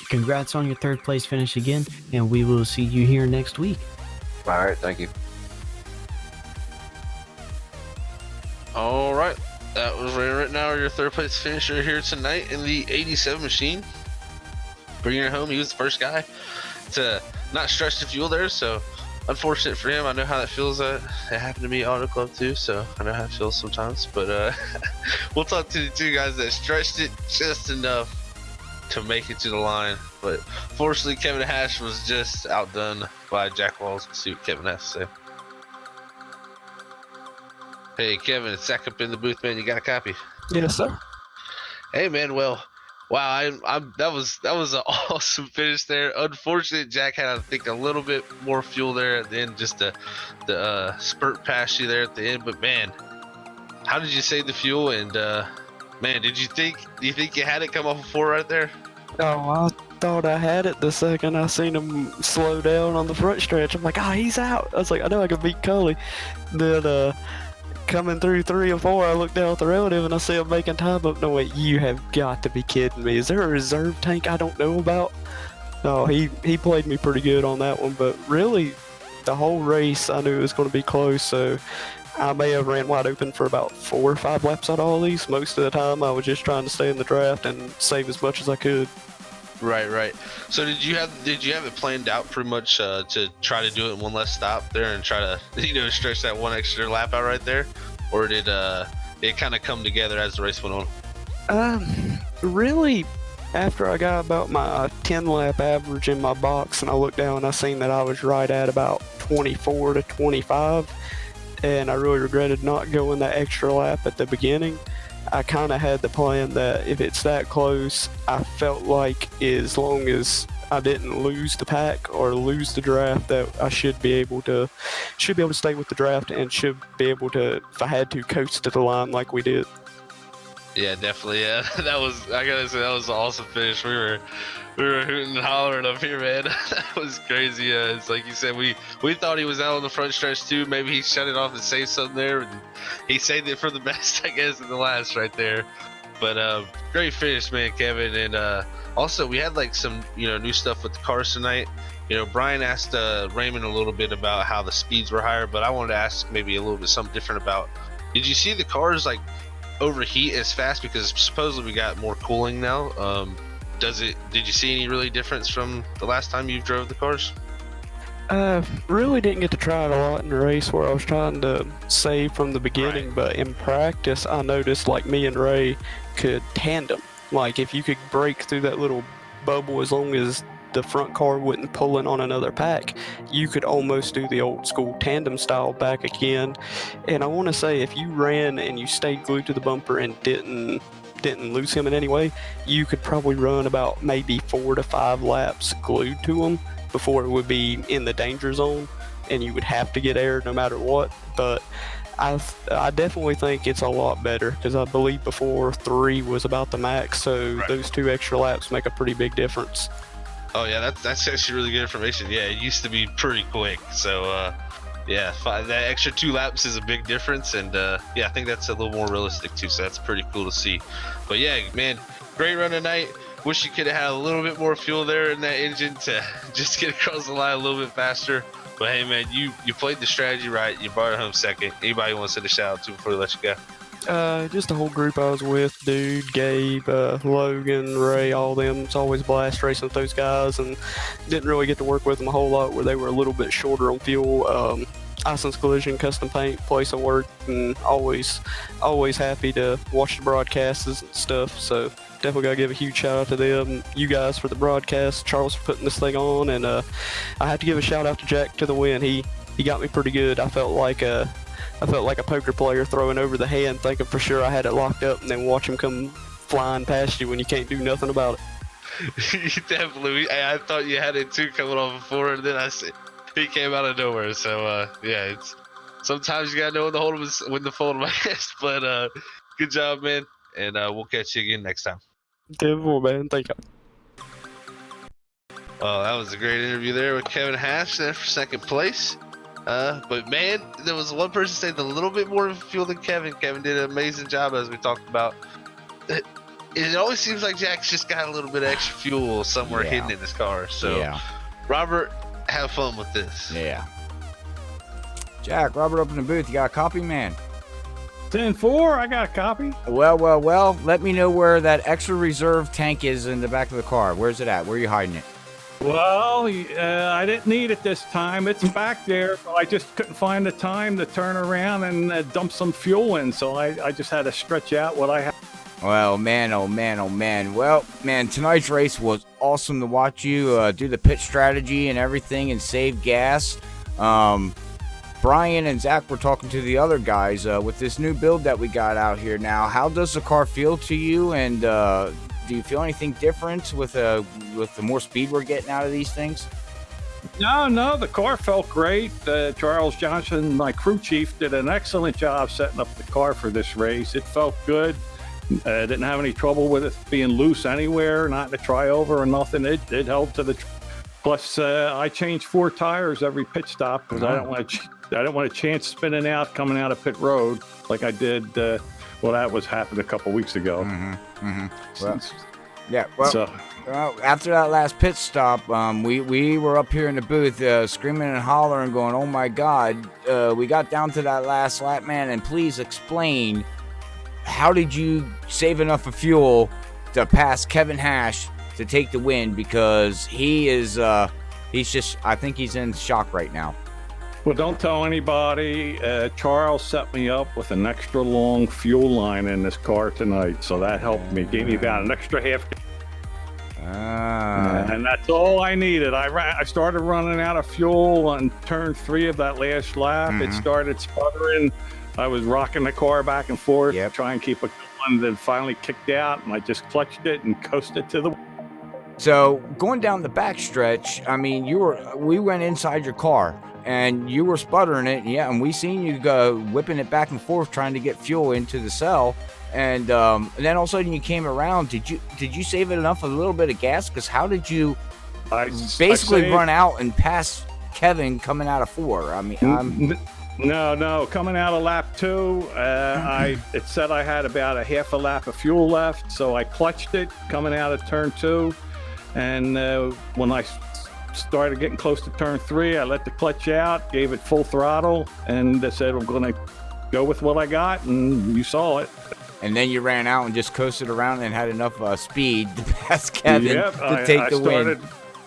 Congrats on your third place finish again, and we will see you here next week. All right, thank you. All right, that was right now your third place finisher here tonight in the 87 machine. Bringing it home, he was the first guy to not stretch the fuel there, so unfortunate for him. I know how that feels. It happened to me at Auto Club too, so I know how it feels sometimes. But we'll talk to the two guys that stretched it just enough to make it to the line. But fortunately, Kevin Hash was just outdone by Jack Walls. See what Kevin has to say. Hey Kevin, it's Zach up in the booth, man. You got a copy? Yes, sir. Hey man, well, wow, that was an awesome finish there. Unfortunately, Jack had, I think, a little bit more fuel there at the end, just the spurt past you there at the end. But man, how did you save the fuel? And man, do you think you had it come off a 4 right there? Oh, I thought I had it the second I seen him slow down on the front stretch. I'm like, he's out. I was like, I know I can beat Cully. Then coming through 3 and 4, I looked down at the relative and I see him making time up. No, wait, you have got to be kidding me. Is there a reserve tank I don't know about? No, he played me pretty good on that one, but really, the whole race, I knew it was going to be close, so I may have ran wide open for about 4 or 5 laps out of all these. Most of the time, I was just trying to stay in the draft and save as much as I could. Right. So did you have it planned out pretty much to try to do it in one less stop there and try to stretch that one extra lap out right there, or did it kind of come together as the race went on? Really, after I got about my 10 lap average in my box and I looked down, I seen that I was right at about 24 to 25, and I really regretted not going that extra lap at the beginning. I kind of had the plan that if it's that close, I felt like as long as I didn't lose the pack or lose the draft, that I should be able to stay with the draft and should be able to, if I had to, coast to the line like we did. Yeah, definitely. Yeah, I gotta say, that was an awesome finish. We were hooting and hollering up here, man. That was crazy. It's like you said, we thought he was out on the front stretch too. Maybe he shut it off and saved something there, and he saved it for the best, I guess, in the last right there. But great finish, man, Kevin. And also, we had like some new stuff with the cars tonight. Brian asked Raymond a little bit about how the speeds were higher, but I wanted to ask maybe a little bit something different about. Did you see the cars like overheat as fast, because supposedly we got more cooling now? Did you see any really difference from the last time you drove the cars? Really didn't get to try it a lot in the race where I was trying to save from the beginning, but in practice I noticed like me and Ray could tandem. Like if you could break through that little bubble, as long as the front car wasn't pulling on another pack, you could almost do the old school tandem style back again. And I want to say, if you ran and you stayed glued to the bumper and didn't lose him in any way, you could probably run about maybe 4 to 5 laps glued to him before it would be in the danger zone and you would have to get air no matter what. But I definitely think it's a lot better, because I believe before 3 was about the max, so right. Those 2 extra laps make a pretty big difference. Oh yeah, that's actually really good information. Yeah, it used to be pretty quick, so yeah, that extra 2 laps is a big difference, and yeah, I think that's a little more realistic too, so that's pretty cool to see. But yeah, man, great run tonight. Wish you could have had a little bit more fuel there in that engine to just get across the line a little bit faster. But hey man, you played the strategy right. You brought it home second. Anybody want to send a shout out to before we let you go? Just the whole group I was with, dude, Gabe, Logan, Ray, all them. It's always a blast racing with those guys, and didn't really get to work with them a whole lot where they were a little bit shorter on fuel. Ison's Collision, custom paint, place of work, and always happy to watch the broadcasts and stuff. So definitely gotta give a huge shout out to them, you guys for the broadcast, Charles for putting this thing on, and I have to give a shout out to Jack to the win. He got me pretty good. I felt like I felt like a poker player throwing over the hand, thinking for sure I had it locked up, and then watch him come flying past you when you can't do nothing about it. You definitely. I thought you had it too coming off before, and then I said he came out of nowhere. So yeah, it's sometimes you gotta know when to fold my ass. But good job, man, and we'll catch you again next time. Devil, man, thank you. Well, that was a great interview there with Kevin Hash there for second place. But man, there was one person saved a little bit more fuel than Kevin. Kevin did an amazing job, as we talked about. It always seems like Jack's just got a little bit of extra fuel somewhere hidden in his car. So, Robert, have fun with this. Yeah. Jack, Robert up in the booth. You got a copy, man? 10-4, I got a copy. Well. Let me know where that extra reserve tank is in the back of the car. Where's it at? Where are you hiding it? Well, I didn't need it this time. It's back there, but I just couldn't find the time to turn around and dump some fuel in, so I just had to stretch out what I had. Well, man, oh man. Well, man, tonight's race was awesome to watch you do the pit strategy and everything and save gas. Brian and Zach were talking to the other guys with this new build that we got out here now. How does the car feel to you, and do you feel anything different with the more speed we're getting out of these things? No, the car felt great. Charles Johnson, my crew chief, did an excellent job setting up the car for this race. It felt good. Didn't have any trouble with it being loose anywhere, not to try over or nothing. It held to the. Plus, I changed 4 tires every pit stop because I don't want a chance spinning out coming out of pit road like I did. Well, that was happened a couple weeks ago. Well, after that last pit stop, we were up here in the booth screaming and hollering, going, "Oh my God!" We got down to that last lap, man, and please explain, how did you save enough of fuel to pass Kevin Hash to take the win? Because I think he's in shock right now. Well, don't tell anybody. Charles set me up with an extra long fuel line in this car tonight, so that helped me. Gave me about an extra half. And that's all I needed. I started running out of fuel on turn 3 of that last lap. It started sputtering. I was rocking the car back and forth to try and keep it going. Then finally kicked out, and I just clutched it and coasted to the. So going down the back stretch, I mean, we went inside your car and you were sputtering it, and we seen you go whipping it back and forth trying to get fuel into the cell, and then all of a sudden you came around. Did you save it enough, a little bit of gas? Because how did you basically run out and pass Kevin coming out of 4? I mean, No, coming out of lap 2, it said I had about a half a lap of fuel left, so I clutched it coming out of turn 2, and when I started getting close to turn 3, I let the clutch out, gave it full throttle, and I said, I'm going to go with what I got, and you saw it. And then you ran out and just coasted around and had enough speed to pass Kevin to take the win.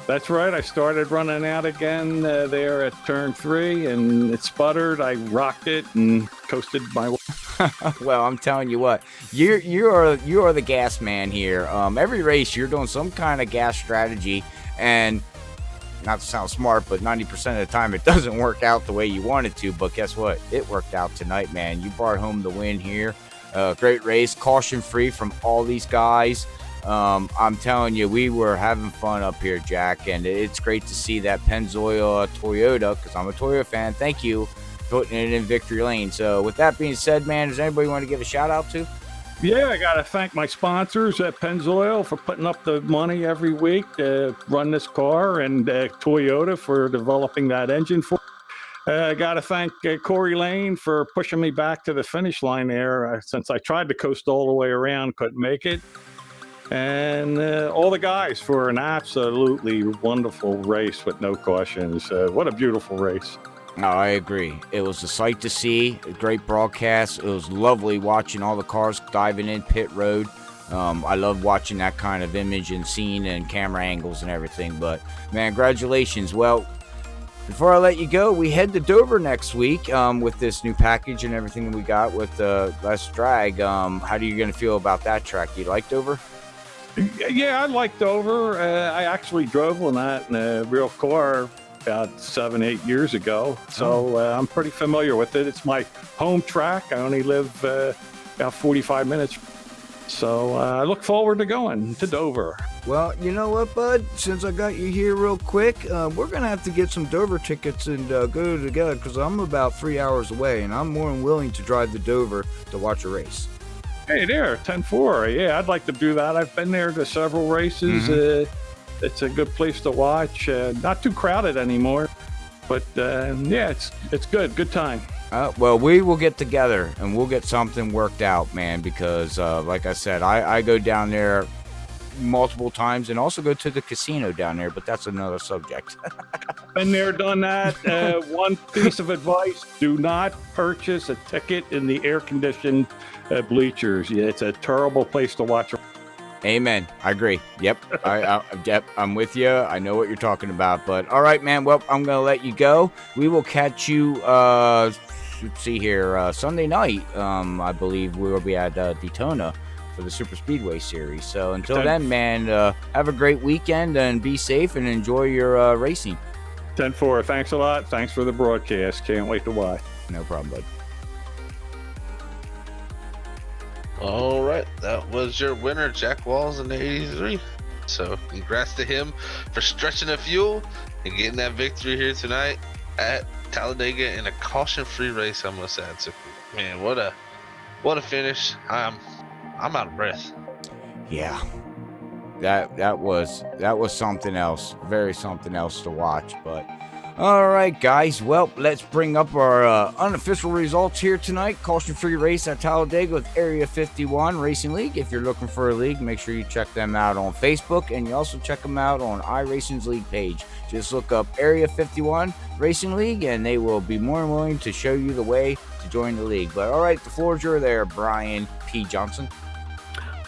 That's right. I started running out again there at turn 3, and it sputtered. I rocked it and coasted my way. Well, I'm telling you what, you are the gas man here. Every race you're doing some kind of gas strategy, and not to sound smart, but 90% of the time it doesn't work out the way you want it to. But guess what? It worked out tonight, man. You brought home the win here. Great race, caution free from all these guys. I'm telling you, we were having fun up here, Jack, and it's great to see that Pennzoil Toyota, because I'm a Toyota fan. Thank you for putting it in victory lane. So with that being said, man, does anybody want to give a shout out to? Yeah, I got to thank my sponsors at Pennzoil for putting up the money every week to run this car, and Toyota for developing that engine for. I got to thank Corey Lane for pushing me back to the finish line there, since I tried to coast all the way around, couldn't make it. And all the guys for an absolutely wonderful race with no cautions. What a beautiful race. No, I agree. It was a sight to see, a great broadcast. It was lovely watching all the cars diving in pit road. I love watching that kind of image and scene and camera angles and everything. But, man, congratulations. Well, before I let you go, we head to Dover next week with this new package and everything that we got with Less Drag. How are you going to feel about that track? You like Dover? Yeah, I like Dover. I actually drove on that in a real car about 7-8 years ago. So I'm pretty familiar with it. It's my home track. I only live about 45 minutes. So I look forward to going to Dover. Well, you know what, bud? Since I got you here real quick, we're going to have to get some Dover tickets and go together because I'm about 3 hours away, and I'm more than willing to drive to Dover to watch a race. Hey there, 10-4. Yeah, I'd like to do that. I've been there to several races. It's a good place to watch. Not too crowded anymore, but yeah, it's good. Good time. Well, we will get together and we'll get something worked out, man, because like I said, I go down there multiple times and also go to the casino down there, but that's another subject. Been there, done that. One piece of advice: do not purchase a ticket in the air-conditioned bleachers. Yeah, it's a terrible place to watch. Amen. I agree. Yep. Yep. I'm with you. I know what you're talking about. But all right, man. Well, I'm gonna let you go. We will catch you. Let's see here. Sunday night. I believe we will be at Daytona for the Super Speedway Series. So until then, man, have a great weekend and be safe and enjoy your racing. 10-4. Thanks a lot. Thanks for the broadcast. Can't wait to watch. No problem, bud. All right, that was your winner, Jack Walls in the 83. So congrats to him for stretching the fuel and getting that victory here tonight at Talladega in a caution-free race, I must add. So, man, what a finish! I'm out of breath. Yeah, that was something else, very something else to watch. But all right, guys. Well, let's bring up our unofficial results here tonight. Caution-free race at Talladega with Area 51 Racing League. If you're looking for a league, make sure you check them out on Facebook, and you also check them out on iRacing's league page. Just look up Area 51 Racing League, and they will be more than willing to show you the way to join the league. But all right, the floor is yours there, Brian P. Johnson.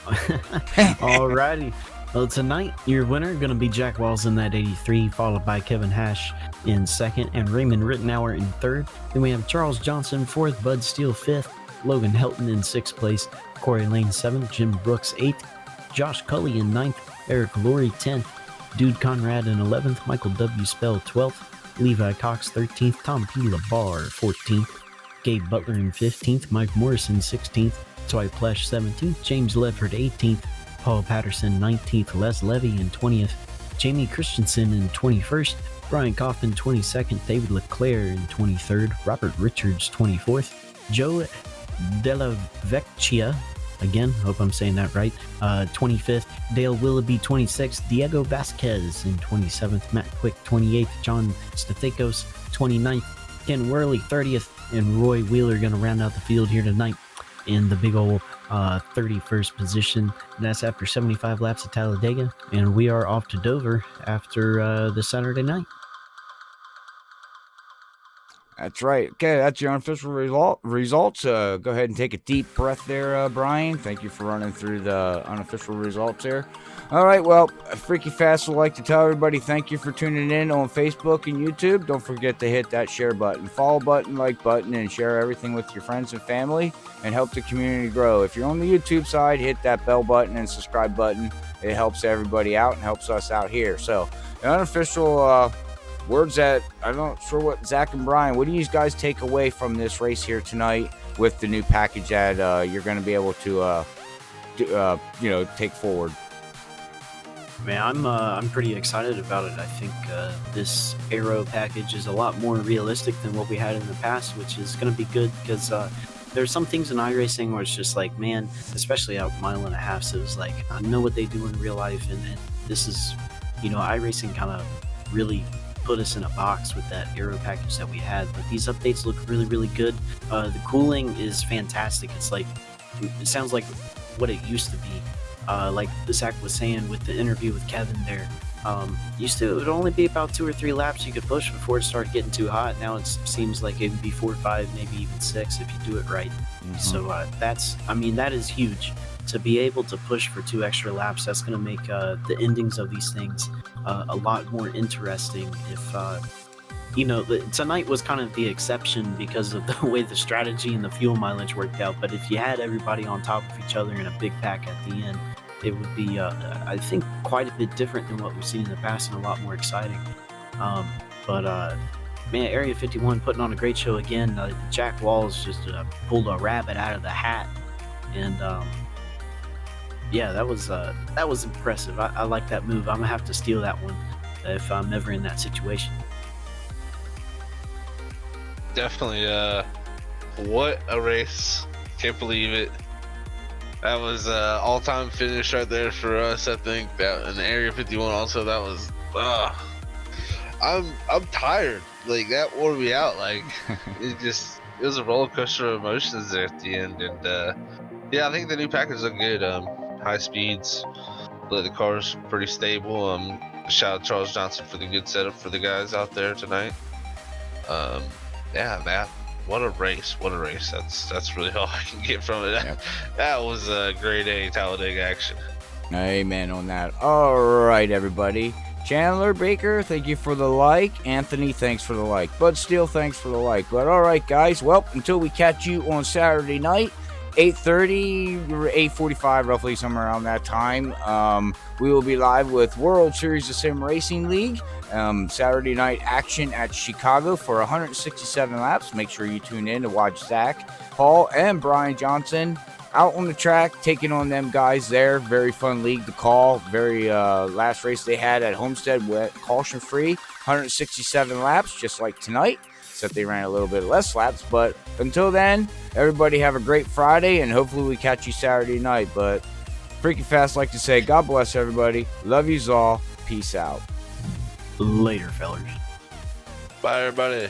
Alrighty. Well, tonight, your winner going to be Jack Walls in that 83, followed by Kevin Hash in second and Raymond Rittenauer in third. Then we have Charles Johnson fourth, Bud Steele fifth, Logan Helton in sixth place, Corey Lane seventh, Jim Brooks eighth, Josh Cully in ninth, Eric Laurie 10th, Dude Conrad in 11th, Michael W. Spell 12th, Levi Cox 13th, Tom P. LaBar 14th, Gabe Butler in 15th, Mike Morrison 16th, Dwight Plesh 17th, James Ledford 18th, Paul Patterson 19th, Les Levy in 20th, Jamie Christensen in 21st, Brian Kaufman 22nd, David Leclerc in 23rd, Robert Richards 24th, Joe Della Vecchia, again, hope I'm saying that right, 25th, Dale Willoughby 26th, Diego Vasquez in 27th, Matt Quick 28th, John Stathakos 29th, Ken Worley 30th, and Roy Wheeler going to round out the field here tonight in the big old 31st position. That's after 75 laps at Talladega, and we are off to Dover after the Saturday night. That's right. Okay, that's your unofficial results. Go ahead and take a deep breath there, Brian. Thank you for running through the unofficial results there. All right, well, Freaky Fast would like to tell everybody thank you for tuning in on Facebook and YouTube. Don't forget to hit that share button, follow button, like button, and share everything with your friends and family and help the community grow. If you're on the YouTube side, hit that bell button and subscribe button. It helps everybody out and helps us out here. So, the unofficial words that I'm not sure what Zach and Brian, what do you guys take away from this race here tonight with the new package that you're going to be able to, take forward? Man, I'm pretty excited about it. I think this Aero package is a lot more realistic than what we had in the past, which is going to be good because there's some things in iRacing where it's just like, man, especially out mile and a half, so it's like, I know what they do in real life, and this is, iRacing kind of really put us in a box with that Aero package that we had, but these updates look really, really good. The cooling is fantastic. It sounds like what it used to be. Like Zach was saying with the interview with Kevin there, it would only be about 2 or 3 laps you could push before it started getting too hot. Now it seems like it would be 4 or 5, maybe even 6 if you do it right. Mm-hmm. So that is huge. To be able to push for 2 extra laps, that's going to make the endings of these things a lot more interesting. If tonight was kind of the exception because of the way the strategy and the fuel mileage worked out, but if you had everybody on top of each other in a big pack at the end, it would be I think quite a bit different than what we've seen in the past and a lot more exciting. But man, Area 51 putting on a great show again. Jack Walls just pulled a rabbit out of the hat, and yeah, that was impressive. I like that move. I'm gonna have to steal that one if I'm ever in that situation. Definitely. What a race! Can't believe it. That was all-time finish right there for us. I think that in the Area 51 also. That was. I'm tired. Like that wore me out. Like it was a roller coaster of emotions there at the end. And yeah, I think the new package look good. High speeds. The car's pretty stable. Shout out Charles Johnson for the good setup for the guys out there tonight. Yeah, man, what a race! What a race! That's really all I can get from it. Yep. That was a grade A Talladega action. Amen on that. All right, everybody. Chandler Baker, thank you for the like. Anthony, thanks for the like. Bud Steele, thanks for the like. But all right, guys. Well, until we catch you on Saturday night, 8:30 or 8:45, roughly somewhere around that time. We will be live with World Series of Sim Racing League. Saturday night action at Chicago for 167 laps. Make sure you tune in to watch Zach, Paul, and Brian Johnson out on the track, taking on them guys there. Very fun league to call. Very last race they had at Homestead went caution free, 167 laps, just like tonight, except they ran a little bit less laps. But until then, everybody have a great Friday, and hopefully we catch you Saturday night. But Freaky Fast like to say, God bless everybody. Love yous all. Peace out. Later, fellers. Bye, everybody.